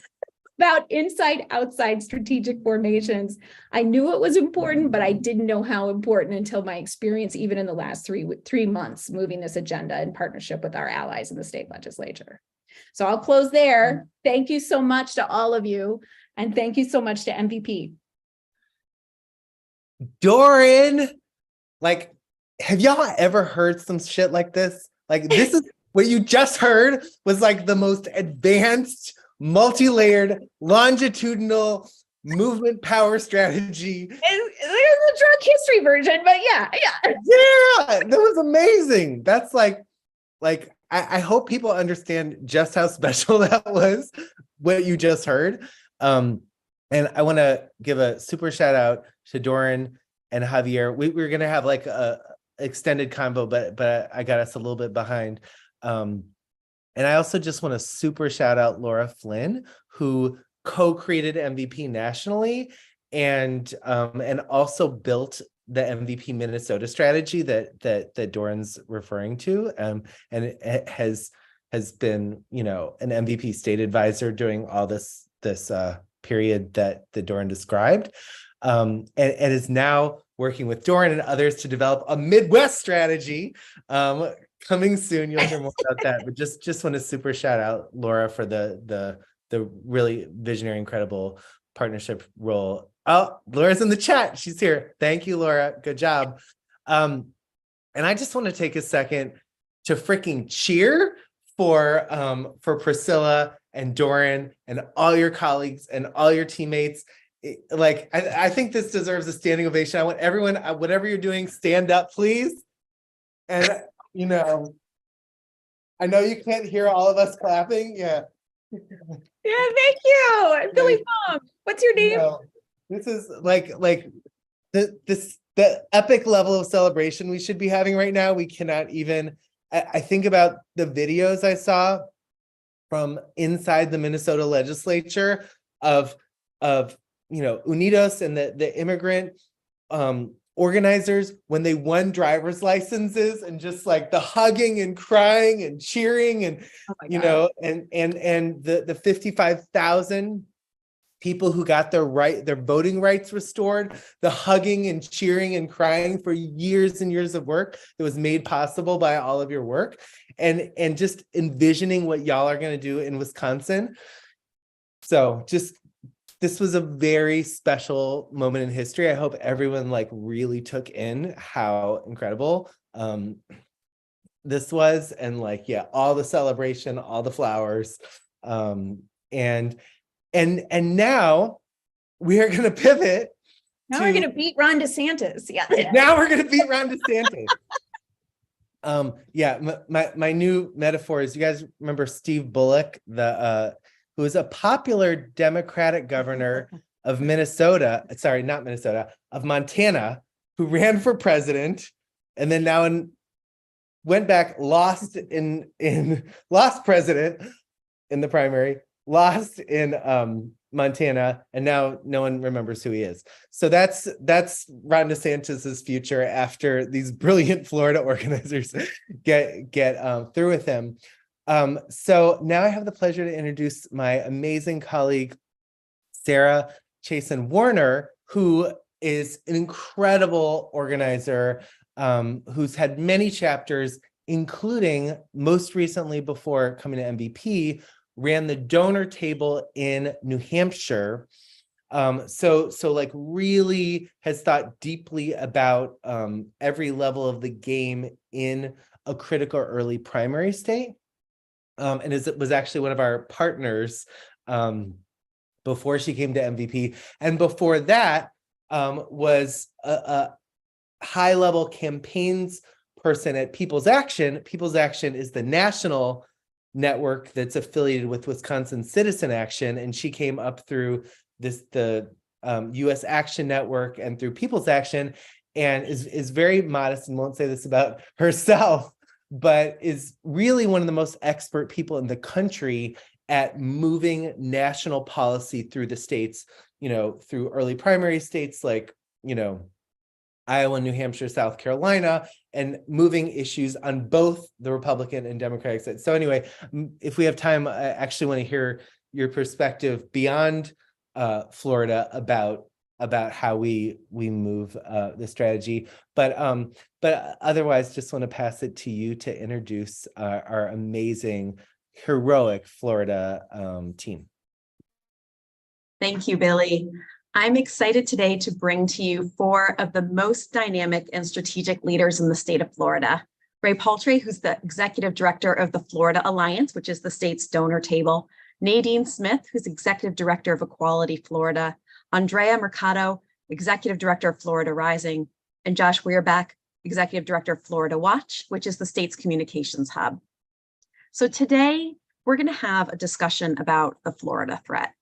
about inside outside strategic formations. I knew it was important, but I didn't know how important until my experience, even in the last three months, moving this agenda in partnership with our allies in the state legislature. So I'll close there. Thank you so much to all of you. And thank you so much to MVP. Doran, like, have y'all ever heard some shit like this? Like, this is what you just heard was like the most advanced, multi-layered, longitudinal movement power strategy. There's a drug history version, but yeah. Yeah, that was amazing. That's like I hope people understand just how special that was, what you just heard. And I want to give a super shout out to Doran and Javier. We were going to have like a extended convo, but I got us a little bit behind. And I also just want to super shout out Laura Flynn, who co-created MVP nationally and also built the MVP Minnesota strategy that Doran's referring to. And it has been, you know, an MVP state advisor during all this period that Doran described, and is now working with Doran and others to develop a Midwest strategy. Coming soon, you'll hear more about that. But just want to super shout out Laura for the really visionary, incredible partnership role. Oh, Laura's in the chat. She's here. Thank you, Laura. Good job. And I just want to take a second to freaking cheer for Priscilla and Doran and all your colleagues and all your teammates. Like, I think this deserves a standing ovation. I want everyone, whatever you're doing, stand up, please. And, you know, I know you can't hear all of us clapping. Yeah. Yeah, thank you. Billy Mom. What's your name? You know, this is like the epic level of celebration we should be having right now. We cannot even, I think about the videos I saw from inside the Minnesota legislature of you know, Unidos and the immigrant organizers when they won driver's licenses, and just like the hugging and crying and cheering and you know, and the 55,000 people who got their voting rights restored, the hugging and cheering and crying for years and years of work that was made possible by all of your work, and just envisioning what y'all are going to do in Wisconsin. So this was a very special moment in history. I hope everyone like really took in how incredible this was, and like, yeah, all the celebration, all the flowers, and now we are going to pivot. Now we're going to beat Ron DeSantis. Yeah. Now we're going to beat Ron DeSantis. Yeah, my new metaphor is, you guys remember Steve Bullock, who was a popular Democratic governor of Minnesota, sorry, not Minnesota, of Montana, who ran for president and then now went back, lost president in the primary, lost in Montana, and now no one remembers who he is. So that's Ron DeSantis's future after these brilliant Florida organizers get through with him. So now I have the pleasure to introduce my amazing colleague, Sarah Chasen Warner, who is an incredible organizer, who's had many chapters, including most recently, before coming to MVP, ran the donor table in New Hampshire. So like really has thought deeply about every level of the game in a critical early primary state. And it was actually one of our partners before she came to MVP. And before that, was a high-level campaigns person at People's Action. People's Action is the national network that's affiliated with Wisconsin Citizen Action, and she came up through the U.S. Action Network and through People's Action, and is very modest and won't say this about herself, but is really one of the most expert people in the country at moving national policy through the states, through early primary states like, Iowa, New Hampshire, South Carolina, and moving issues on both the Republican and Democratic side. So anyway, if we have time, I actually want to hear your perspective beyond Florida about how we move the strategy. But otherwise, just want to pass it to you to introduce our amazing, heroic Florida team. Thank you, Billy. I'm excited today to bring to you 4 of the most dynamic and strategic leaders in the state of Florida. Ray Paltry, who's the executive director of the Florida Alliance, which is the state's donor table. Nadine Smith, who's executive director of Equality Florida. Andrea Mercado, executive director of Florida Rising. And Josh Weirback, executive director of Florida Watch, which is the state's communications hub. So today, we're going to have a discussion about the Florida threat.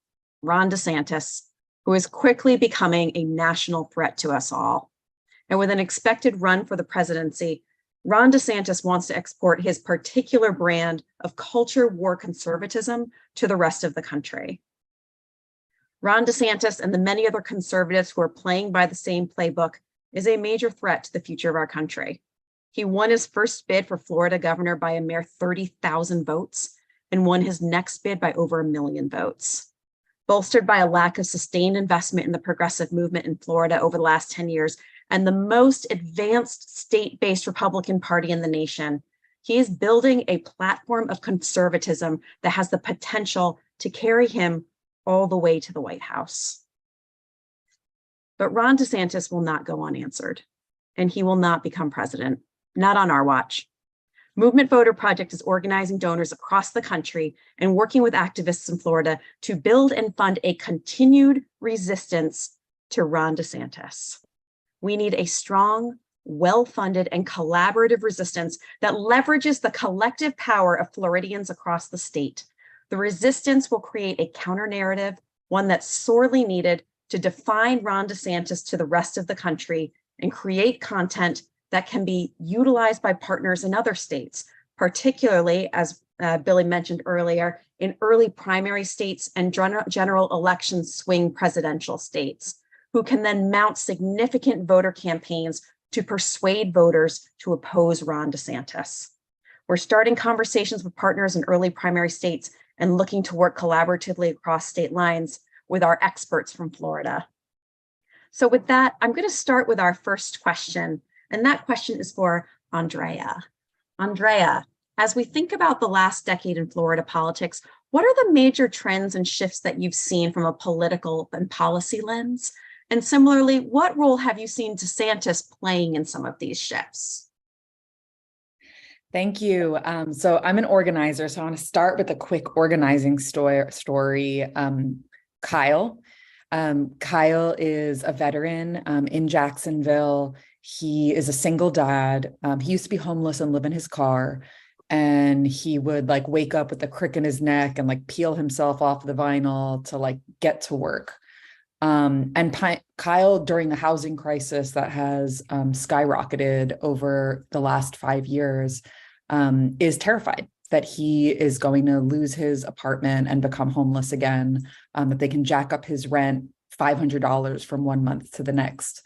Ron DeSantis, who is quickly becoming a national threat to us all. And with an expected run for the presidency, Ron DeSantis wants to export his particular brand of culture war conservatism to the rest of the country. Ron DeSantis and the many other conservatives who are playing by the same playbook is a major threat to the future of our country. He won his first bid for Florida governor by a mere 30,000 votes and won his next bid by over 1 million votes. Bolstered by a lack of sustained investment in the progressive movement in Florida over the last 10 years and the most advanced state-based Republican Party in the nation, he is building a platform of conservatism that has the potential to carry him all the way to the White House. But Ron DeSantis will not go unanswered, and he will not become president, not on our watch. Movement Voter Project is organizing donors across the country and working with activists in Florida to build and fund a continued resistance to Ron DeSantis. We need a strong, well-funded, and collaborative resistance that leverages the collective power of Floridians across the state. The resistance will create a counter-narrative, one that's sorely needed to define Ron DeSantis to the rest of the country and create content that can be utilized by partners in other states, particularly, as Billy mentioned earlier, in early primary states and general election swing presidential states, who can then mount significant voter campaigns to persuade voters to oppose Ron DeSantis. We're starting conversations with partners in early primary states and looking to work collaboratively across state lines with our experts from Florida. So with that, I'm going to start with our first question. And that question is for Andrea. Andrea, as we think about the last decade in Florida politics, what are the major trends and shifts that you've seen from a political and policy lens? And similarly, what role have you seen DeSantis playing in some of these shifts? Thank you. So I'm an organizer, so I want to start with a quick organizing story. Kyle. Kyle is a veteran in Jacksonville. He is a single dad. He used to be homeless and live in his car. And he would wake up with a crick in his neck and peel himself off the vinyl to get to work. Kyle, during the housing crisis that has skyrocketed over the last 5 years, is terrified that he is going to lose his apartment and become homeless again, that they can jack up his rent $500 from 1 month to the next.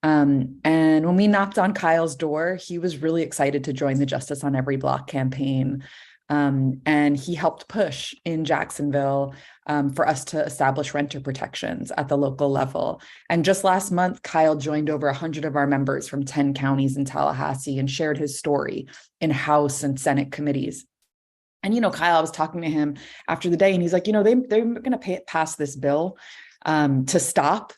And when we knocked on Kyle's door, he was really excited to join the Justice on Every Block campaign. And he helped push in Jacksonville for us to establish renter protections at the local level. And just last month, Kyle joined over 100 of our members from 10 counties in Tallahassee and shared his story in House and Senate committees. And, Kyle, I was talking to him after the day and he's like, they're going to pass this bill to stop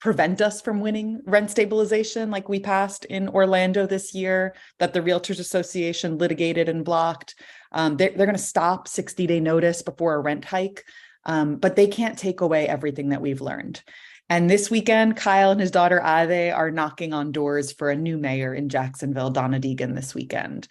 prevent us from winning rent stabilization like we passed in Orlando this year, that the Realtors Association litigated and blocked. They're going to stop 60-day notice before a rent hike, but they can't take away everything that we've learned. And this weekend, Kyle and his daughter Ade are knocking on doors for a new mayor in Jacksonville, Donna Deegan, this weekend.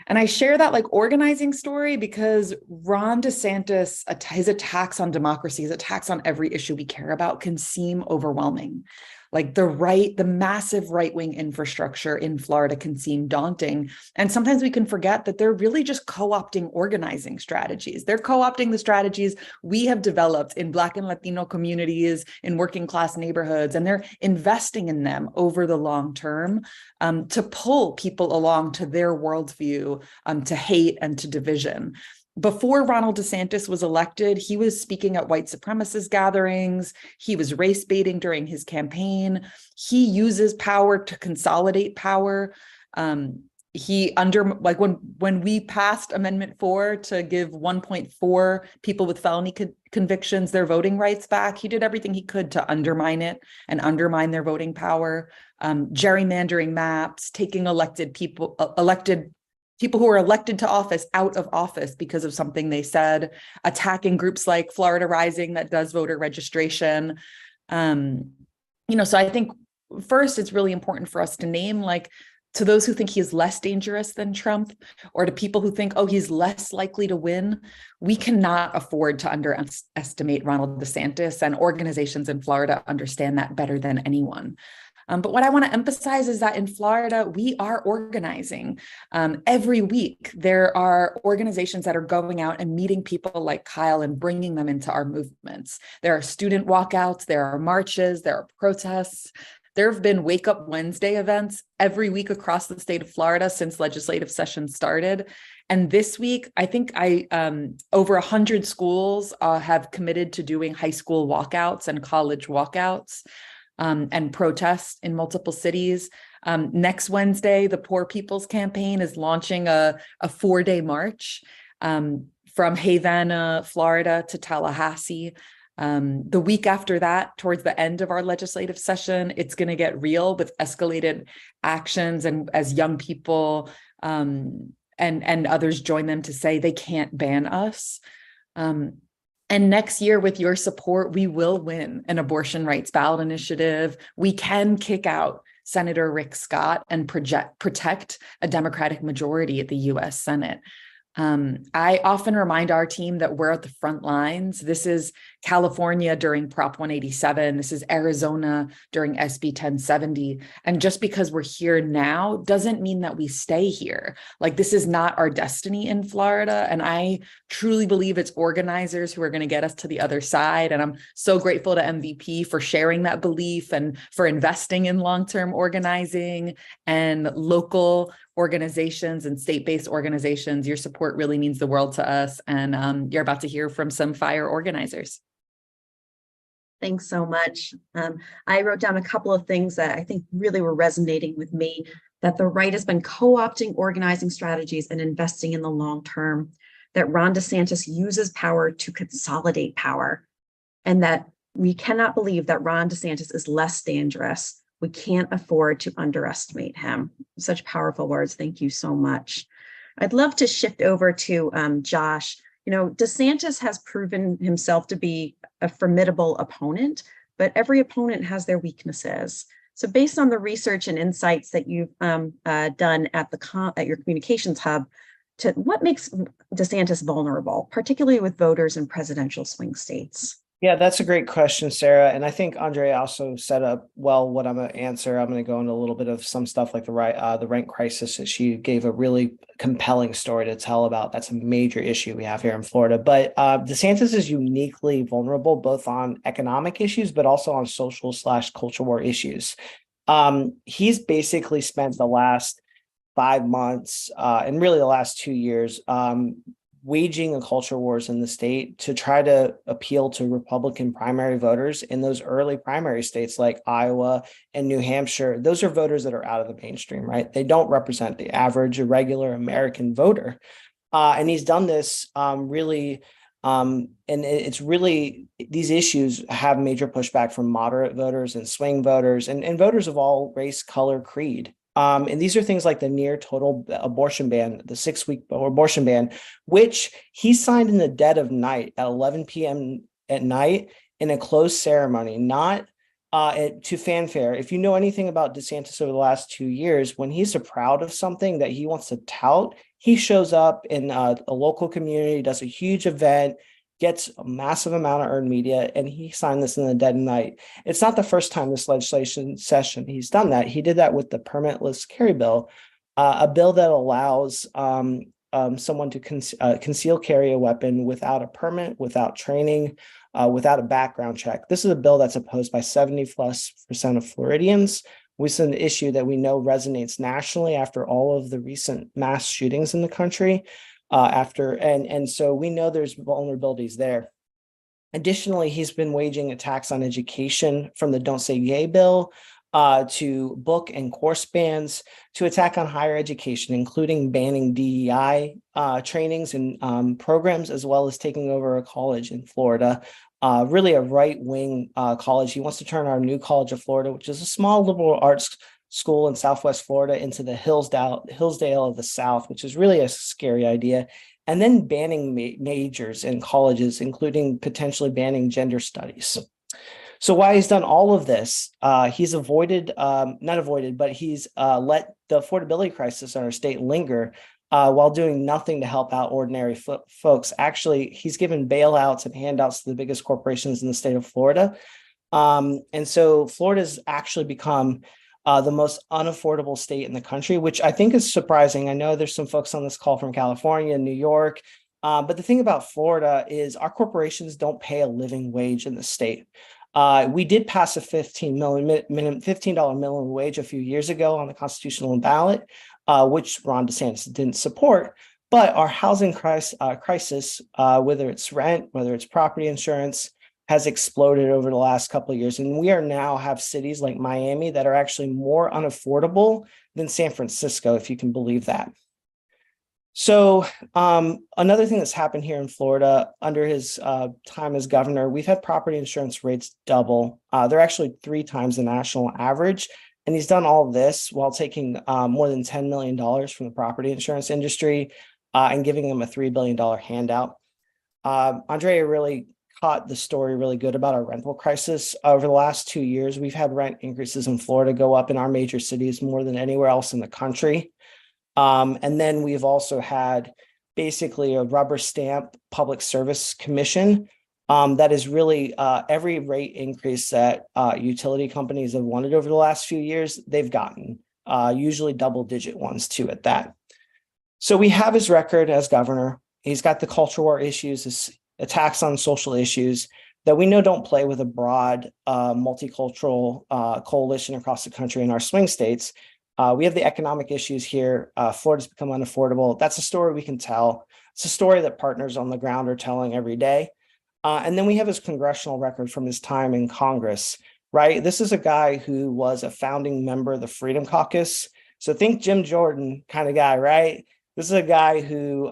And I share that like organizing story because Ron DeSantis, his attacks on democracy, his attacks on every issue we care about can seem overwhelming. Like the massive right-wing infrastructure in Florida can seem daunting. And sometimes we can forget that they're really just co-opting organizing strategies. They're co-opting the strategies we have developed in Black and Latino communities, in working class neighborhoods, and they're investing in them over the long term to pull people along to their worldview, to hate and to division. Before Ronald DeSantis was elected, he was speaking at white supremacist gatherings. He was race baiting during his campaign. He uses power to consolidate power. When we passed Amendment 4 to give 1.4 people with felony convictions their voting rights back, he did everything he could to undermine it and undermine their voting power, gerrymandering maps, taking elected people who were elected to office out of office because of something they said, attacking groups like Florida Rising that does voter registration. So I think first it's really important for us to name, like, to those who think he is less dangerous than Trump, or to people who think, oh, he's less likely to win, we cannot afford to underestimate Ronald DeSantis, and organizations in Florida understand that better than anyone. But what I want to emphasize is that in Florida, we are organizing. Every week, there are organizations that are going out and meeting people like Kyle and bringing them into our movements. There are student walkouts, there are marches, there are protests. There have been Wake Up Wednesday events every week across the state of Florida since legislative session started. And this week, I think over 100 schools have committed to doing high school walkouts and college walkouts. And protests in multiple cities. Next Wednesday, the Poor People's Campaign is launching a 4-day march from Havana, Florida to Tallahassee. The week after that, towards the end of our legislative session, it's going to get real with escalated actions, and as young people and others join them to say they can't ban us. And next year, with your support, we will win an abortion rights ballot initiative. We can kick out Senator Rick Scott and protect a Democratic majority at the U.S. Senate. I often remind our team that we're at the front lines. This is California during Prop 187. This is Arizona during SB 1070. And just because we're here now doesn't mean that we stay here. Like, this is not our destiny in Florida. And I truly believe it's organizers who are going to get us to the other side. And I'm so grateful to MVP for sharing that belief and for investing in long-term organizing and local organizations and state-based organizations. Your support really means the world to us. And you're about to hear from some fire organizers. Thanks so much. I wrote down a couple of things that I think really were resonating with me, that the right has been co-opting organizing strategies and investing in the long term, that Ron DeSantis uses power to consolidate power, and that we cannot believe that Ron DeSantis is less dangerous. We can't afford to underestimate him. Such powerful words. Thank you so much. I'd love to shift over to Josh. DeSantis has proven himself to be a formidable opponent, but every opponent has their weaknesses. So based on the research and insights that you've done at your communications hub, what makes DeSantis vulnerable, particularly with voters in presidential swing states? Yeah, that's a great question, Sarah. And I think Andre also set up well what I'm going to answer. I'm going to go into a little bit of some stuff like the rent crisis that she gave a really compelling story to tell about. That's a major issue we have here in Florida. But DeSantis is uniquely vulnerable, both on economic issues, but also on social/culture war issues. He's basically spent the last 5 months and really the last 2 years waging a culture wars in the state to try to appeal to Republican primary voters in those early primary states like Iowa and New Hampshire. Those are voters that are out of the mainstream, right? They don't represent the average regular American voter. And he's done this and it's really, these issues have major pushback from moderate voters and swing voters and voters of all race, color, creed. And these are things like the near total abortion ban, the 6-week abortion ban, which he signed in the dead of night at 11 p.m. at night in a closed ceremony, not to fanfare. If you know anything about DeSantis over the last 2 years, when he's proud of something that he wants to tout, he shows up in a local community, does a huge event, gets a massive amount of earned media, and he signed this in the dead of night. It's not the first time this legislation session he's done that. He did that with the permitless carry bill, a bill that allows someone to conceal carry a weapon without a permit, without training, without a background check. This is a bill that's opposed by 70+% of Floridians, which is an issue that we know resonates nationally after all of the recent mass shootings in the country. And so we know there's vulnerabilities there. Additionally, he's been waging attacks on education, from the Don't Say Gay bill to book and course bans, to attack on higher education, including banning DEI trainings and programs, as well as taking over a college in Florida, really a right-wing college. He wants to turn our New College of Florida, which is a small liberal arts school in Southwest Florida, into the Hillsdale of the South, which is really a scary idea. And then banning majors in colleges, including potentially banning gender studies. So while he's done all of this, he's let the affordability crisis in our state linger while doing nothing to help out ordinary folks. Actually, he's given bailouts and handouts to the biggest corporations in the state of Florida. And so Florida's actually become the most unaffordable state in the country, which I think is surprising. I know there's some folks on this call from California and New York, but the thing about Florida is our corporations don't pay a living wage in the state. We did pass a $15 minimum wage a few years ago on the constitutional ballot, which Ron DeSantis didn't support. But our housing crisis, whether it's rent, whether it's property insurance, has exploded over the last couple of years. And we are now have cities like Miami that are actually more unaffordable than San Francisco, if you can believe that. So another thing that's happened here in Florida under his time as governor, we've had property insurance rates double. They're actually 3 times the national average. And he's done all of this while taking more than $10 million from the property insurance industry and giving them a $3 billion handout. Andrea really caught the story really good about our rental crisis. Over the last 2 years, we've had rent increases in Florida go up in our major cities more than anywhere else in the country. And then we've also had basically a rubber stamp public service commission that is really every rate increase that utility companies have wanted over the last few years, they've gotten, usually double-digit ones too at that. So we have his record as governor. He's got the culture war issues, his attacks on social issues that we know don't play with a broad multicultural coalition across the country in our swing states. We have the economic issues here. Florida's become unaffordable. That's a story we can tell. It's a story that partners on the ground are telling every day. And then we have his congressional record from his time in Congress, right? This is a guy who was a founding member of the Freedom Caucus. So think Jim Jordan kind of guy, right? This is a guy who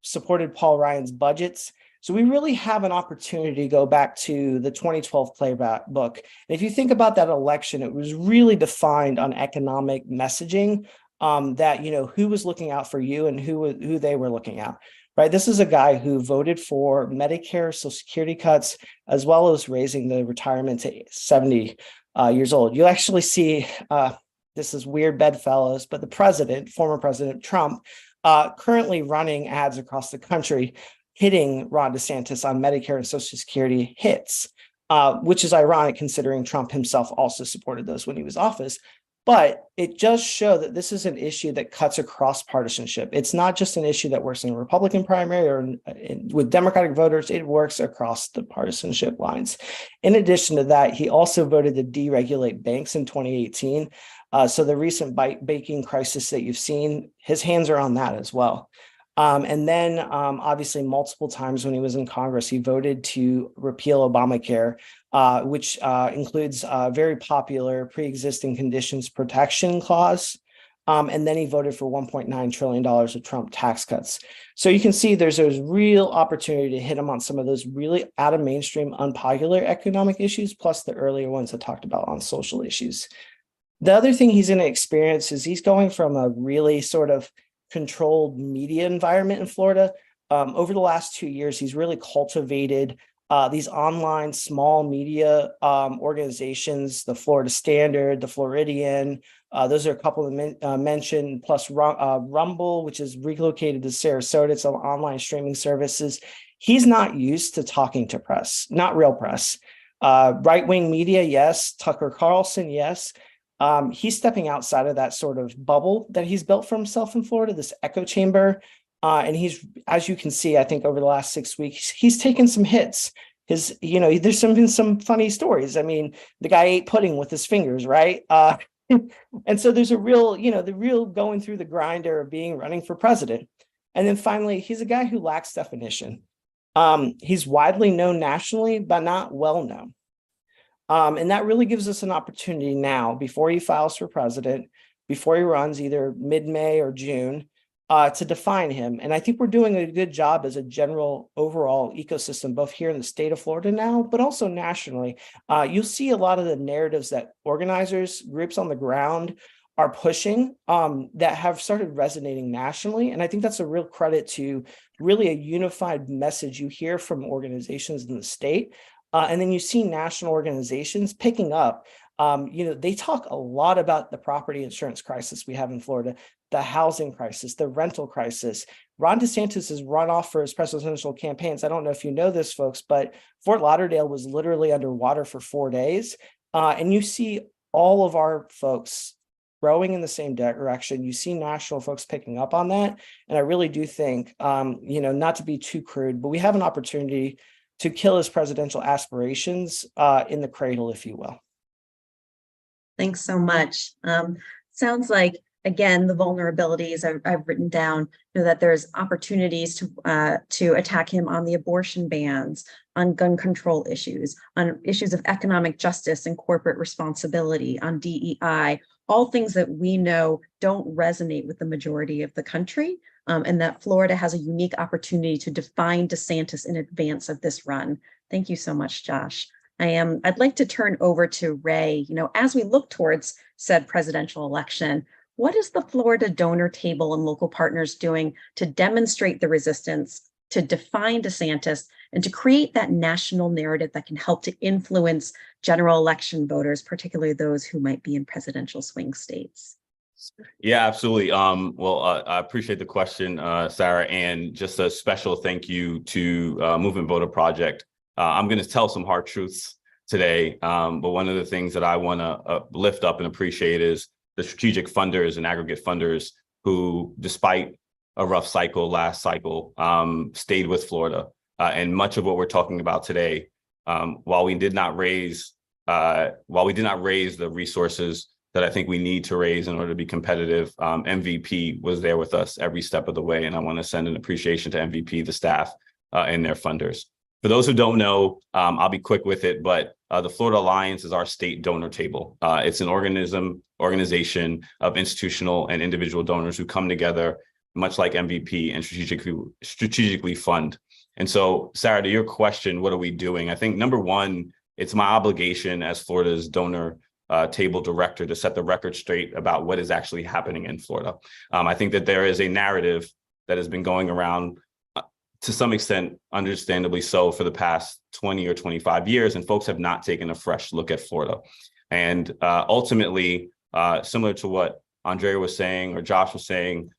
supported Paul Ryan's budgets. So we really have an opportunity to go back to the 2012 playbook. And if you think about that election, it was really defined on economic messaging that, you know, who was looking out for you and who they were looking at, right? This is a guy who voted for Medicare, Social Security cuts, as well as raising the retirement to 70 years old. You'll actually see, this is weird bedfellows, but the president, former President Trump, currently running ads across the country hitting Ron DeSantis on Medicare and Social Security hits, which is ironic considering Trump himself also supported those when he was in office. But it does show that this is an issue that cuts across partisanship. It's not just an issue that works in a Republican primary or with Democratic voters, it works across the partisanship lines. In addition to that, he also voted to deregulate banks in 2018. So the recent banking crisis that you've seen, his hands are on that as well. And then obviously multiple times when he was in Congress, he voted to repeal Obamacare, which includes a very popular pre-existing conditions protection clause. And then he voted for $1.9 trillion of Trump tax cuts. So you can see there's a real opportunity to hit him on some of those really out of mainstream, unpopular economic issues, plus the earlier ones I talked about on social issues. The other thing he's going to experience is he's going from a really sort of controlled media environment in Florida. Over the last 2 years, he's really cultivated these online small media organizations, the Florida Standard, the Floridian, those are a couple of mentioned, plus Rumble, which is relocated to Sarasota. It's an online streaming services. He's not used to talking to press, not real press. Right-wing media, yes. Tucker Carlson, yes. He's stepping outside of that sort of bubble that he's built for himself in Florida, this echo chamber. And he's, as you can see, I think over the last 6 weeks, he's taken some hits. There's been some funny stories. I mean, the guy ate pudding with his fingers, right? And so there's a real, the real going through the grinder of running for president. And then finally, he's a guy who lacks definition. He's widely known nationally, but not well known. And that really gives us an opportunity now, before he files for president, before he runs either mid-May or June, to define him. And I think we're doing a good job as a general overall ecosystem, both here in the state of Florida now, but also nationally. You'll see a lot of the narratives that organizers, groups on the ground are pushing that have started resonating nationally. And I think that's a real credit to really a unified message you hear from organizations in the state. And then you see national organizations picking up. They talk a lot about the property insurance crisis we have in Florida, the housing crisis, the rental crisis. Ron DeSantis has run off for his presidential campaigns. I don't know if you know this, folks, but Fort Lauderdale was literally underwater for 4 days. And you see all of our folks rowing in the same direction. You see national folks picking up on that. And I really do think, not to be too crude, but we have an opportunity to kill his presidential aspirations in the cradle, if you will. Thanks so much. Sounds like, again, the vulnerabilities I've written down, that there's opportunities to attack him on the abortion bans, on gun control issues, on issues of economic justice and corporate responsibility, on DEI, all things that we know don't resonate with the majority of the country, and that Florida has a unique opportunity to define DeSantis in advance of this run. Thank you so much, Josh. I'd like to turn over to Ray. As we look towards said presidential election, what is the Florida donor table and local partners doing to demonstrate the resistance, to define DeSantis, and to create that national narrative that can help to influence general election voters, particularly those who might be in presidential swing states? Yeah, absolutely. I appreciate the question, Sarah, and just a special thank you to Movement Voter Project. I'm going to tell some hard truths today, but one of the things that I want to lift up and appreciate is the strategic funders and aggregate funders who, despite a rough last cycle, stayed with Florida. And much of what we're talking about today, while we did not raise the resources that I think we need to raise in order to be competitive, MVP was there with us every step of the way. And I want to send an appreciation to MVP, the staff, and their funders. For those who don't know, I'll be quick with it, but the Florida Alliance is our state donor table. It's an organization of institutional and individual donors who come together, much like MVP, and strategically fund. And so, Sarah, to your question, what are we doing? I think number one, it's my obligation as Florida's donor table director to set the record straight about what is actually happening in Florida. I think that there is a narrative that has been going around to some extent, understandably so, for the past 20 or 25 years, and folks have not taken a fresh look at Florida. And ultimately, similar to what Andrea was saying or Josh was saying,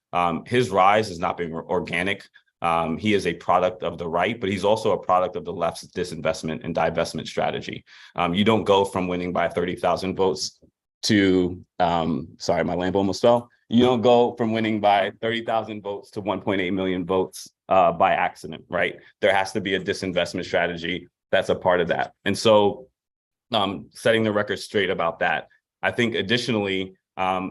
his rise has not been organic. He is a product of the right, but he's also a product of the left's disinvestment and divestment strategy. You don't go from winning by 30,000 votes to, sorry, my lamp almost fell. You don't go from winning by 30,000 votes to 1.8 million votes by accident, right? There has to be a disinvestment strategy that's a part of that. And so setting the record straight about that. I think additionally,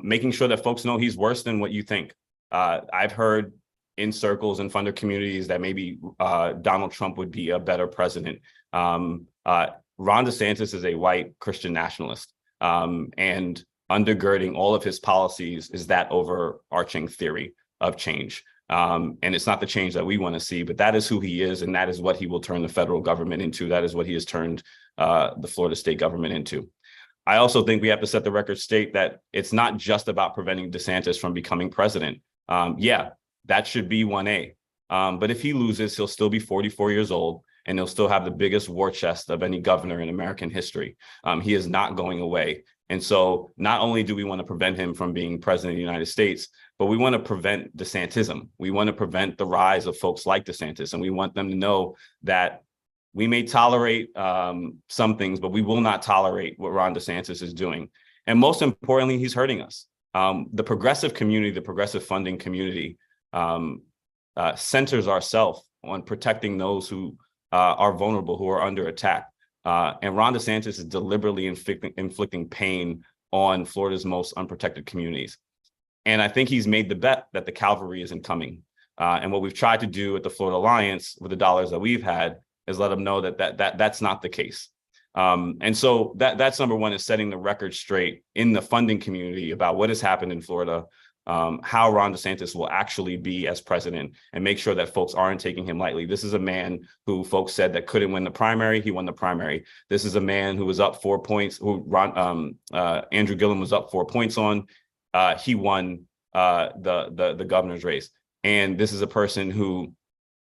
making sure that folks know he's worse than what you think. I've heard in circles and funder communities that maybe Donald Trump would be a better president. Ron DeSantis is a white Christian nationalist, and undergirding all of his policies is that overarching theory of change. And it's not the change that we want to see, but that is who he is, and that is what he will turn the federal government into. That is what he has turned the Florida state government into. I also think we have to set the record straight that it's not just about preventing DeSantis from becoming president. Yeah, that should be 1A. But if he loses, he'll still be 44 years old. and he'll still have the biggest war chest of any governor in American history. He is not going away. And so not only do we want to prevent him from being president of the United States, but we want to prevent DeSantism. We want to prevent the rise of folks like DeSantis. And we want them to know that we may tolerate some things, but we will not tolerate what Ron DeSantis is doing. And most importantly, he's hurting us. The progressive community, the progressive funding community centers ourselves on protecting those who are vulnerable, who are under attack. And Ron DeSantis is deliberately inflicting pain on Florida's most unprotected communities. And I think he's made the bet that the cavalry isn't coming. And what we've tried to do at the Florida Alliance with the dollars that we've had is let them know that's not the case. And so that's number one, is setting the record straight in the funding community about what has happened in Florida, how Ron DeSantis will actually be as president, and make sure that folks aren't taking him lightly. This is a man who folks said that couldn't win the primary. He won the primary. This is a man who was up 4 points, who Andrew Gillum was up 4 points on. He won the governor's race. And this is a person who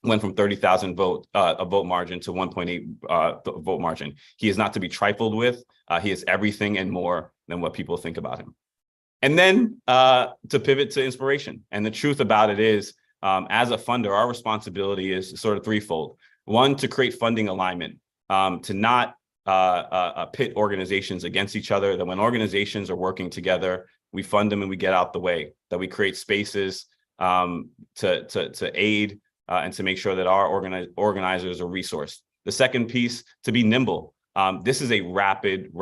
went from 30,000 a vote margin to 1.8 vote margin. He is not to be trifled with. He is everything and more than what people think about him. And then to pivot to inspiration. And the truth about it is, as a funder, our responsibility is sort of threefold. One, to create funding alignment, to not pit organizations against each other, that when organizations are working together, we fund them and we get out the way, that we create spaces to aid and to make sure that our organizers are resourced. The second piece, to be nimble. This is a rapid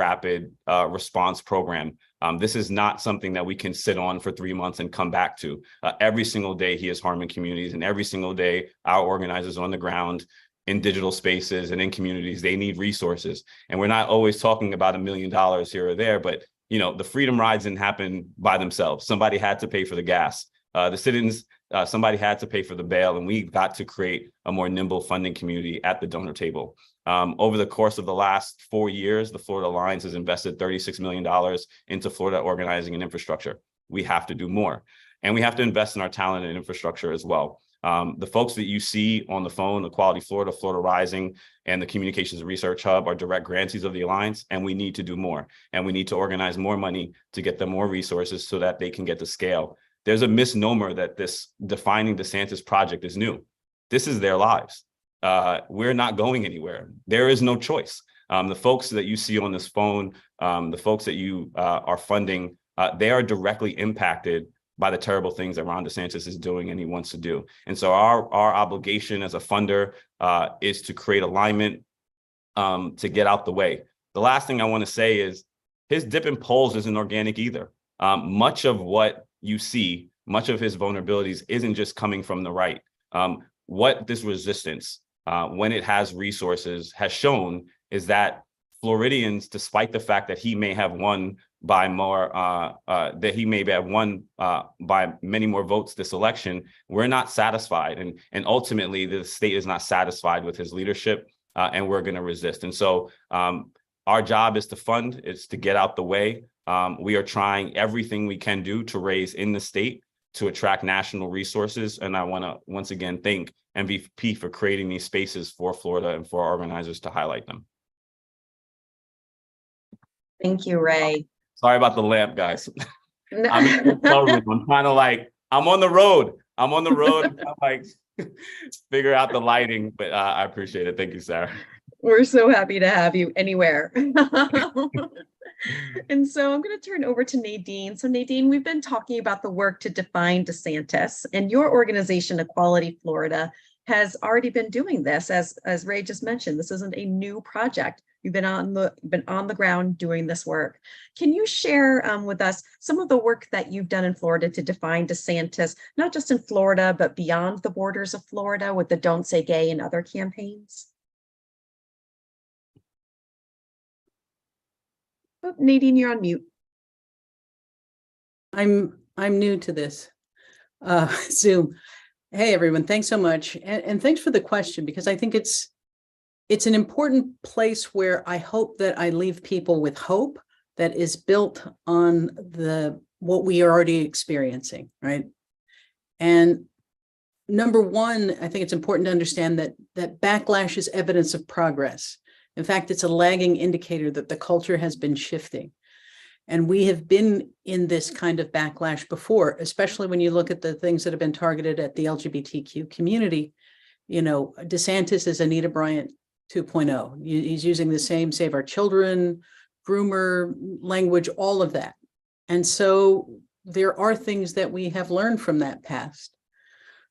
response program. This is not something that we can sit on for 3 months and come back to. Every single day he is harming communities, and every single day our organizers on the ground in digital spaces and in communities, they need resources. And we're not always talking about $1 million here or there, but the freedom rides didn't happen by themselves. Somebody had to pay for the gas. The sit-ins, somebody had to pay for the bail, and we've got to create a more nimble funding community at the donor table. Over the course of the last 4 years, the Florida Alliance has invested $36 million into Florida organizing and infrastructure. We have to do more. And we have to invest in our talent and infrastructure as well. The folks that you see on the phone, Equality Florida, Florida Rising, and the Communications Research Hub are direct grantees of the Alliance, and we need to do more. And we need to organize more money to get them more resources so that they can get to scale. There's a misnomer that this defining DeSantis project is new. This is their lives. We're not going anywhere. There is no choice. The folks that you see on this phone, the folks that you are funding, they are directly impacted by the terrible things that Ron DeSantis is doing and he wants to do. And so our obligation as a funder is to create alignment to get out the way. The last thing I want to say is his dip in polls isn't organic either. Much of what you see, much of his vulnerabilities isn't just coming from the right. What this resistance, when it has resources, has shown is that Floridians, despite the fact that he may have won by more, by many more votes this election, we're not satisfied. And ultimately, the state is not satisfied with his leadership, and we're going to resist. And so our job is to fund, is to get out the way. We are trying everything we can do to raise in the state to attract national resources. And I want to once again thank MVP for creating these spaces for Florida and for our organizers to highlight them. Thank you, Ray. Sorry about the lamp, guys. I'm in the hotel room. I'm trying to I'm on the road. I'm figure out the lighting, but I appreciate it. Thank you, Sarah. We're so happy to have you anywhere. And so I'm going to turn over to Nadine. So Nadine, we've been talking about the work to define DeSantis, and your organization, Equality Florida, has already been doing this. As Ray just mentioned, this isn't a new project. You've been on the ground doing this work. Can you share with us some of the work that you've done in Florida to define DeSantis, not just in Florida, but beyond the borders of Florida with the Don't Say Gay and other campaigns? Oh, Nadine, you're on mute. I'm new to this Zoom. Hey, everyone. Thanks so much. And thanks for the question, because I think it's an important place where I hope that I leave people with hope that is built on what we are already experiencing, right? And number one, I think it's important to understand that backlash is evidence of progress. In fact, it's a lagging indicator that the culture has been shifting. And we have been in this kind of backlash before, especially when you look at the things that have been targeted at the LGBTQ community. You know, DeSantis is Anita Bryant 2.0. He's using the same Save Our Children, groomer language, all of that. And so there are things that we have learned from that past.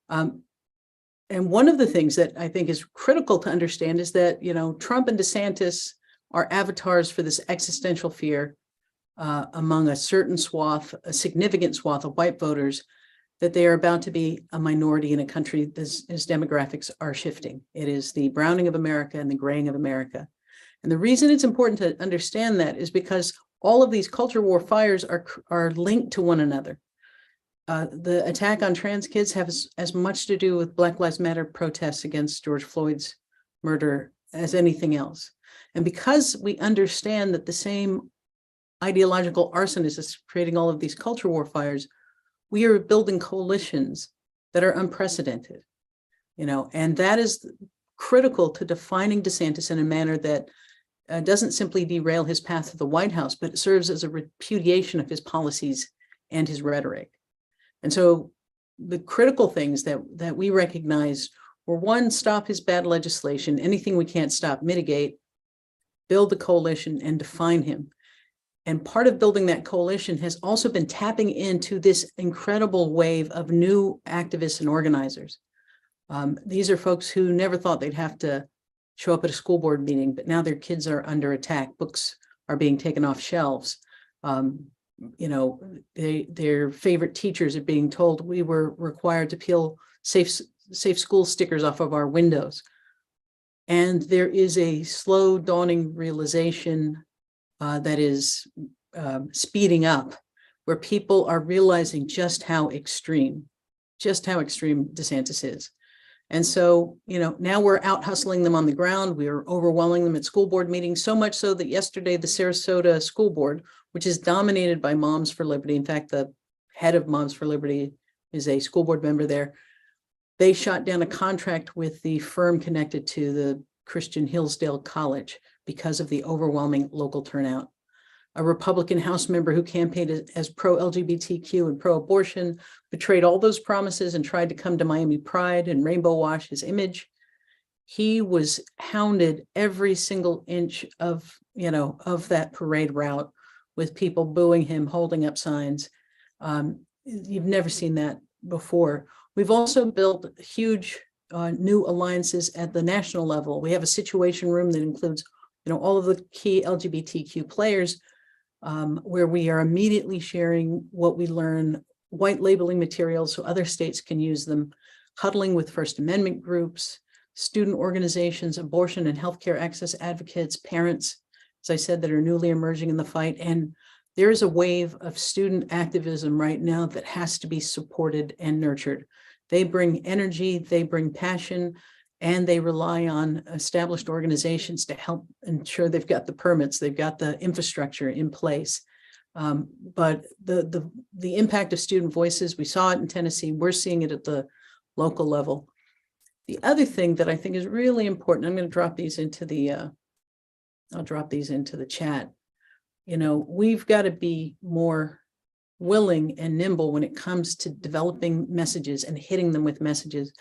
And one of the things that I think is critical to understand is that, you know, Trump and DeSantis are avatars for this existential fear among a certain swath, a significant swath of white voters, that they are about to be a minority in a country as demographics are shifting. It is the browning of America and the graying of America. And the reason it's important to understand that is because all of these culture war fires are linked to one another. The attack on trans kids has as much to do with Black Lives Matter protests against George Floyd's murder as anything else. And because we understand that the same ideological arsonist is creating all of these culture war fires, we are building coalitions that are unprecedented, you know, and that is critical to defining DeSantis in a manner that doesn't simply derail his path to the White House, but it serves as a repudiation of his policies and his rhetoric. And so the critical things that we recognize were, one, stop his bad legislation, anything we can't stop, mitigate, build the coalition and define him. And part of building that coalition has also been tapping into this incredible wave of new activists and organizers. These are folks who never thought they'd have to show up at a school board meeting, but now their kids are under attack. Books are being taken off shelves. You know, their favorite teachers are being told we were required to peel safe school stickers off of our windows. And there is a slow dawning realization that is speeding up, where people are realizing just how extreme DeSantis is. And so, you know, now we're out hustling them on the ground. We are overwhelming them at school board meetings, so much so that yesterday the Sarasota School Board, which is dominated by Moms for Liberty, in fact, the head of Moms for Liberty is a school board member there, they shot down a contract with the firm connected to the Christian Hillsdale College because of the overwhelming local turnout. A Republican House member who campaigned as pro-LGBTQ and pro-abortion betrayed all those promises and tried to come to Miami Pride and rainbow wash his image. He was hounded every single inch of, you know, of that parade route, with people booing him, holding up signs. You've never seen that before. We've also built huge new alliances at the national level. We have a situation room that includes, you know, all of the key LGBTQ players, where we are immediately sharing what we learn, white labeling materials so other states can use them, huddling with First Amendment groups, student organizations, abortion and healthcare access advocates, parents, as I said, that are newly emerging in the fight. And there is a wave of student activism right now that has to be supported and nurtured. They bring energy, they bring passion, and they rely on established organizations to help ensure they've got the permits, they've got the infrastructure in place. But the impact of student voices, we saw it in Tennessee, we're seeing it at the local level. The other thing that I think is really important, I'm going to drop these into the, I'll drop these into the chat. You know, we've got to be more willing and nimble when it comes to developing messages and hitting them with messages.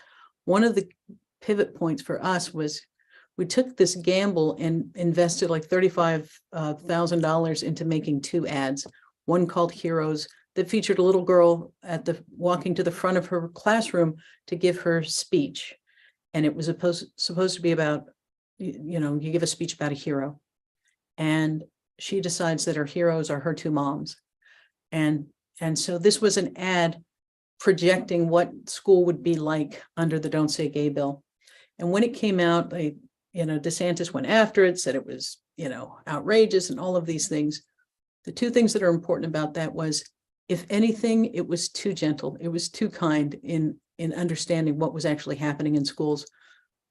One of the pivot points for us was we took this gamble and invested like $35,000 into making 2 ads, one called Heroes that featured a little girl walking to the front of her classroom to give her speech. And it was supposed to be about, you know, you give a speech about a hero. And she decides that her heroes are her 2 moms. And so this was an ad projecting what school would be like under the Don't Say Gay bill. And when it came out, DeSantis went after it, said it was, you know, outrageous and all of these things. The 2 things that are important about that was, if anything, it was too gentle. It was too kind in understanding what was actually happening in schools.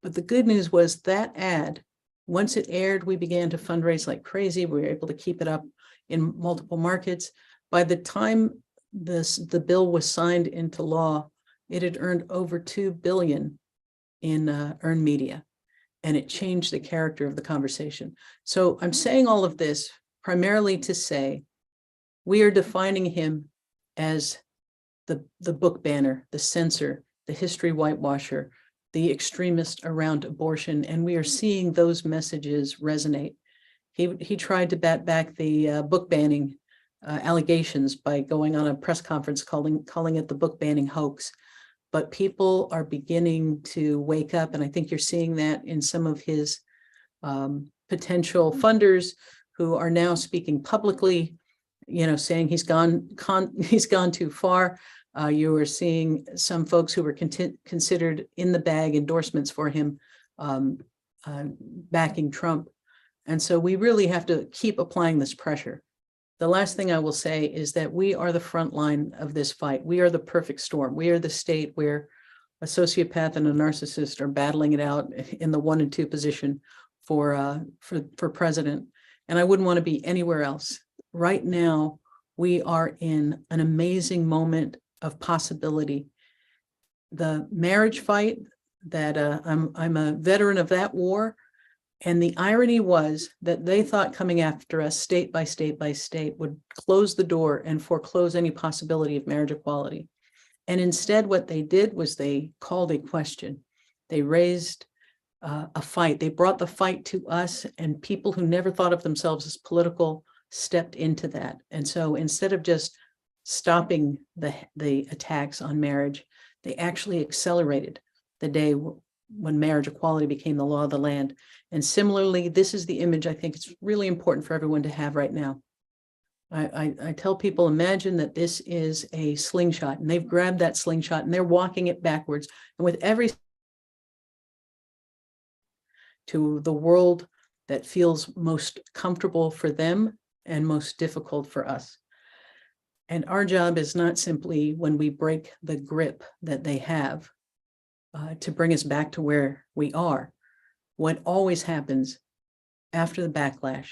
But the good news was that ad, once it aired, we began to fundraise like crazy. We were able to keep it up in multiple markets. By the time the bill was signed into law, it had earned over $2 billion in earned media, and it changed the character of the conversation. So I'm saying all of this primarily to say we are defining him as the book banner, the censor, the history whitewasher, the extremist around abortion, and we are seeing those messages resonate. He tried to bat back the book banning allegations by going on a press conference calling it the book banning hoax. But people are beginning to wake up, and I think you're seeing that in some of his potential funders who are now speaking publicly, saying he's gone too far. You are seeing some folks who were considered in the bag endorsements for him backing Trump. And so we really have to keep applying this pressure. The last thing I will say is that we are the front line of this fight. We are the perfect storm. We are the state where a sociopath and a narcissist are battling it out in the 1 and 2 position for president. And I wouldn't want to be anywhere else. Right now, we are in an amazing moment of possibility. The marriage fight that I'm a veteran of that war. And the irony was that they thought coming after us state by state by state would close the door and foreclose any possibility of marriage equality. And instead, what they did was they called a question. They raised a fight. They brought the fight to us, and people who never thought of themselves as political stepped into that. And so instead of just stopping the attacks on marriage, they actually accelerated the day when marriage equality became the law of the land. And similarly, this is the image I think it's really important for everyone to have right now. I tell people, imagine that this is a slingshot, and they've grabbed that slingshot and they're walking it backwards. And with every to the world that feels most comfortable for them and most difficult for us. And our job is not simply when we break the grip that they have to bring us back to where we are. What always happens after the backlash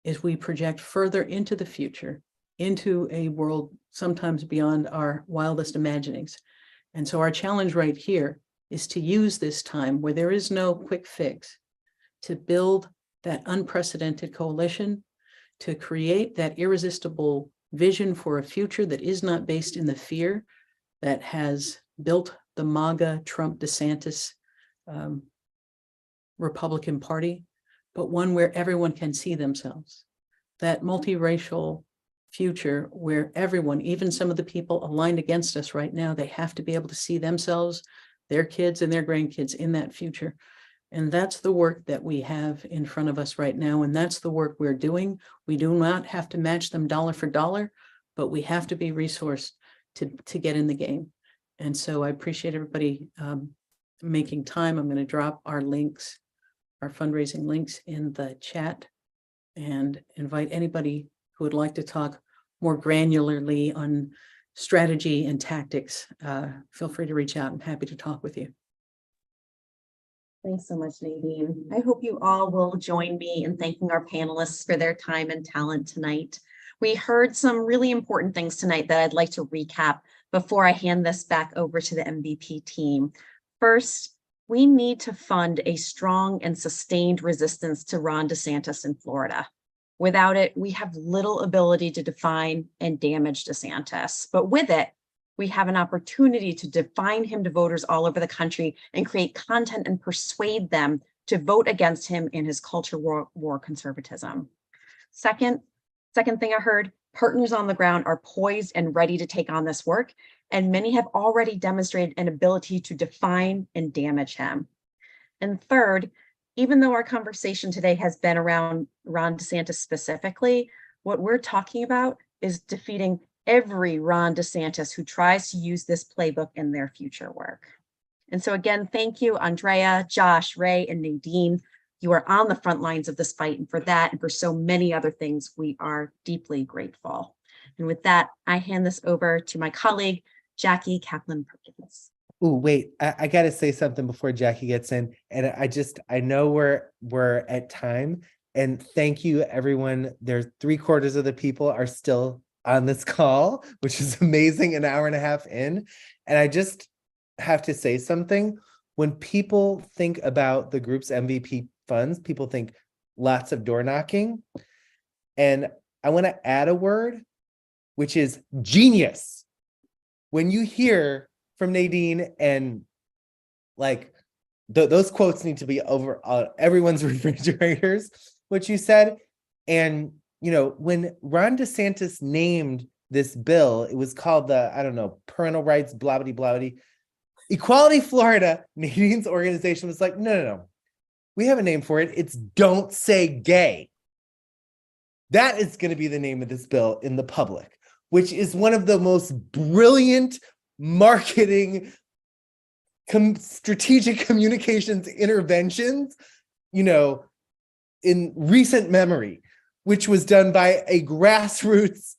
is we project further into the future, into a world sometimes beyond our wildest imaginings. And so our challenge right here is to use this time where there is no quick fix to build that unprecedented coalition, to create that irresistible vision for a future that is not based in the fear that has built the MAGA, Trump, DeSantis Republican Party, but one where everyone can see themselves. That multiracial future where everyone, even some of the people aligned against us right now, they have to be able to see themselves, their kids and their grandkids in that future. And that's the work that we have in front of us right now. And that's the work we're doing. We do not have to match them dollar for dollar, but we have to be resourced to get in the game. And so I appreciate everybody making time. I'm going to drop our links, our fundraising links in the chat, and invite anybody who would like to talk more granularly on strategy and tactics. Feel free to reach out. I'm happy to talk with you. Thanks so much, Nadine. I hope you all will join me in thanking our panelists for their time and talent tonight. We heard some really important things tonight that I'd like to recap before I hand this back over to the MVP team. First, we need to fund a strong and sustained resistance to Ron DeSantis in Florida. Without it, we have little ability to define and damage DeSantis. But with it, we have an opportunity to define him to voters all over the country and create content and persuade them to vote against him in his culture war conservatism. Second thing I heard, partners on the ground are poised and ready to take on this work, and many have already demonstrated an ability to define and damage him. And third, even though our conversation today has been around Ron DeSantis specifically, what we're talking about is defeating every Ron DeSantis who tries to use this playbook in their future work. And so again, thank you, Andrea, Josh, Ray, and Nadine. You are on the front lines of this fight, and for that and for so many other things, we are deeply grateful. And with that, I hand this over to my colleague, Jackie Kaplan-Perkins. Oh, wait, I got to say something before Jackie gets in. And I know we're at time, and thank you, everyone. There's 3/4 of the people are still on this call, which is amazing, an hour and a half in. And have to say something. When people think about the group's MVP funds, people think lots of door knocking. And I want to add a word, which is genius. When you hear from Nadine, and like those quotes need to be over everyone's refrigerators, what you said. And, you know, when Ron DeSantis named this bill, it was called the, I don't know, parental rights, blah, blah, blah, blah. Equality Florida, Nadine's organization was like, no. We have a name for it. It's Don't Say Gay. That is going to be the name of this bill in the public, which is one of the most brilliant marketing strategic communications interventions, you know, in recent memory, which was done by a grassroots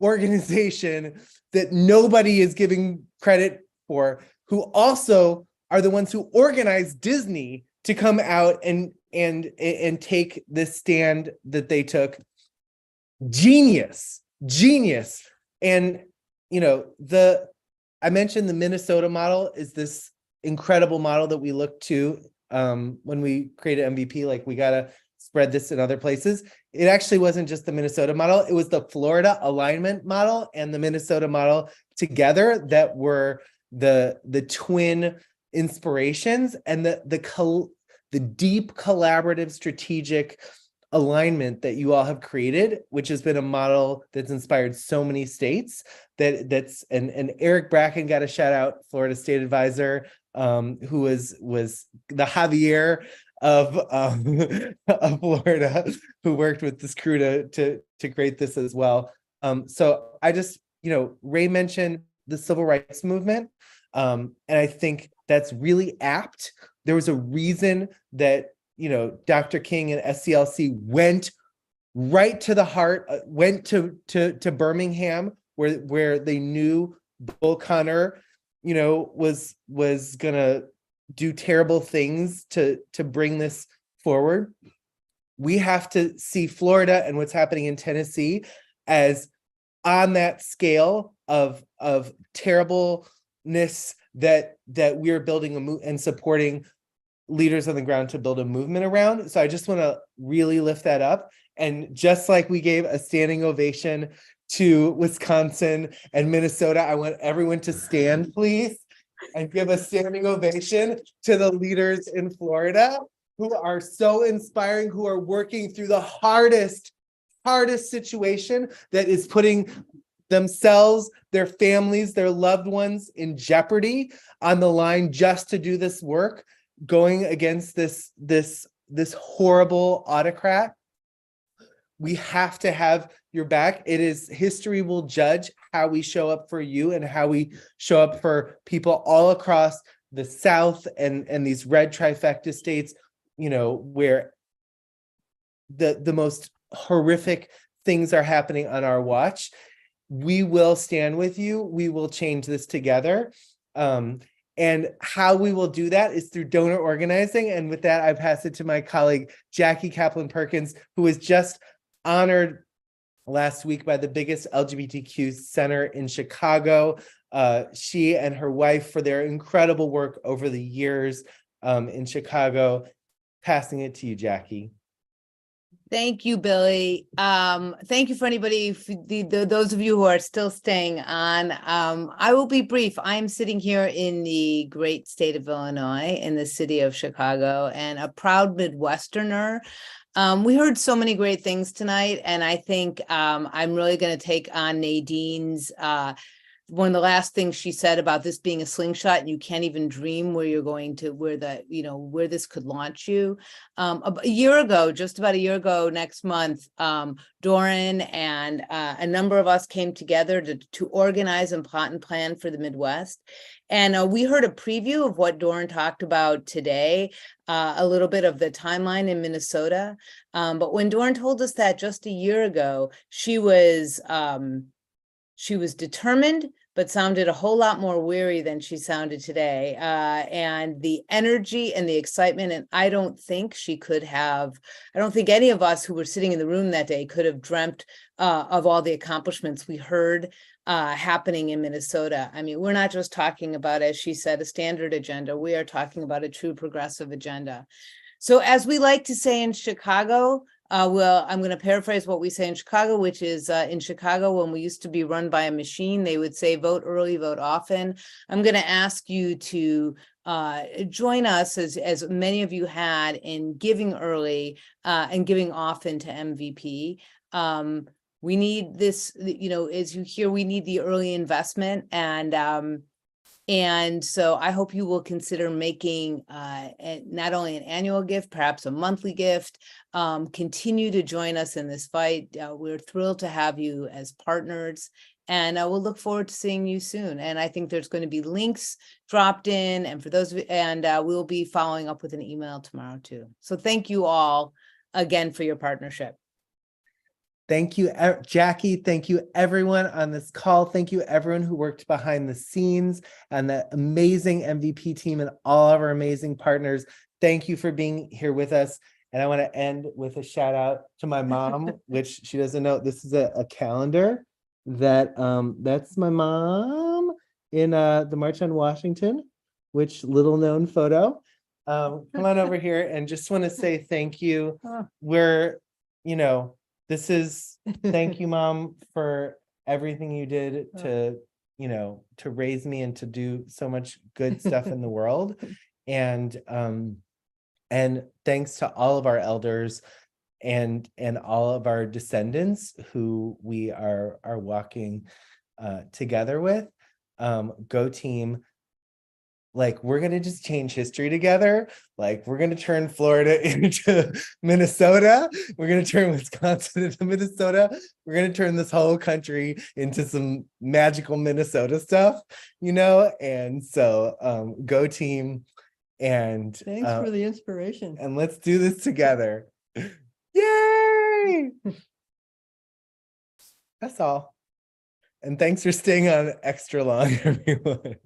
organization that nobody is giving credit for, who also are the ones who organized Disney to come out and take this stand that they took. Genius. And, you know, I mentioned the Minnesota model is this incredible model that we look to when we created MVP, like we got to spread this in other places. It actually wasn't just the Minnesota model. It was the Florida alignment model and the Minnesota model together that were the twin inspirations, and the deep collaborative strategic alignment that you all have created, which has been a model that's inspired so many states. And Eric Bracken got a shout out, Florida State Advisor, who was the Javier of Florida, who worked with this crew to create this as well. So I just, you know, Ray mentioned the civil rights movement, and I think that's really apt. There was a reason that, you know, Dr. King and SCLC went right to the heart, went to Birmingham, where they knew Bull Connor, you know, was gonna do terrible things to bring this forward. We have to see Florida and what's happening in Tennessee as on that scale of terribleness that we're building and supporting leaders on the ground to build a movement around. So I just want to really lift that up. And just like we gave a standing ovation to Wisconsin and Minnesota, I want everyone to stand, please, and give a standing ovation to the leaders in Florida who are so inspiring, who are working through the hardest situation that is putting themselves, their families, their loved ones in jeopardy on the line just to do this work, going against this horrible autocrat. We have to have your back. It is, history will judge how we show up for you and how we show up for people all across the South and these red trifecta states, you know, where the most horrific things are happening on our watch. We will stand with you. We will change this together. And how we will do that is through donor organizing. And with that, I pass it to my colleague, Jackie Kaplan-Perkins, who was just honored last week by the biggest LGBTQ center in Chicago. She and her wife for their incredible work over the years in Chicago. Passing it to you, Jackie. Thank you, Billy. Thank you for anybody, those of you who are still staying on. I will be brief. I'm sitting here in the great state of Illinois, in the city of Chicago, and a proud Midwesterner. We heard so many great things tonight, and I think I'm really going to take on Nadine's one of the last things she said about this being a slingshot, and you can't even dream where you're going to, where this could launch you. Just about a year ago next month, Doran and a number of us came together to organize and plot and plan for the Midwest. And we heard a preview of what Doran talked about today, a little bit of the timeline in Minnesota. But when Doran told us that just a year ago, she was determined, but sounded a whole lot more weary than she sounded today. And the energy and the excitement, and I don't think any of us who were sitting in the room that day could have dreamt of all the accomplishments we heard happening in Minnesota. I mean, we're not just talking about, as she said, a standard agenda. We are talking about a true progressive agenda. So as we like to say in Chicago, I'm going to paraphrase what we say in Chicago, which is in Chicago, when we used to be run by a machine, they would say, vote early, vote often. I'm going to ask you to join us, as many of you had, in giving early and giving often to MVP. We need this, as you hear, we need the early investment. And so I hope you will consider making not only an annual gift, perhaps a monthly gift. Continue to join us in this fight. We're thrilled to have you as partners, and we'll look forward to seeing you soon. And I think there's going to be links dropped in, and for those, we'll be following up with an email tomorrow too. So thank you all again for your partnership. Thank you, Jackie. Thank you, everyone on this call. Thank you, everyone who worked behind the scenes, and the amazing MVP team and all of our amazing partners. Thank you for being here with us. And I want to end with a shout out to my mom, which she doesn't know. This is a calendar that's my mom in the March on Washington, which little known photo. Come on over here, and just want to say thank you. Thank you, Mom, for everything you did to raise me and to do so much good stuff in the world. And thanks to all of our elders and all of our descendants who we are walking together with. Go team. Like, we're going to just change history together. Like, we're going to turn Florida into Minnesota. We're going to turn Wisconsin into Minnesota. We're going to turn this whole country into some magical Minnesota stuff, And so go team. And thanks for the inspiration. And let's do this together. Yay! That's all. And thanks for staying on extra long, everyone.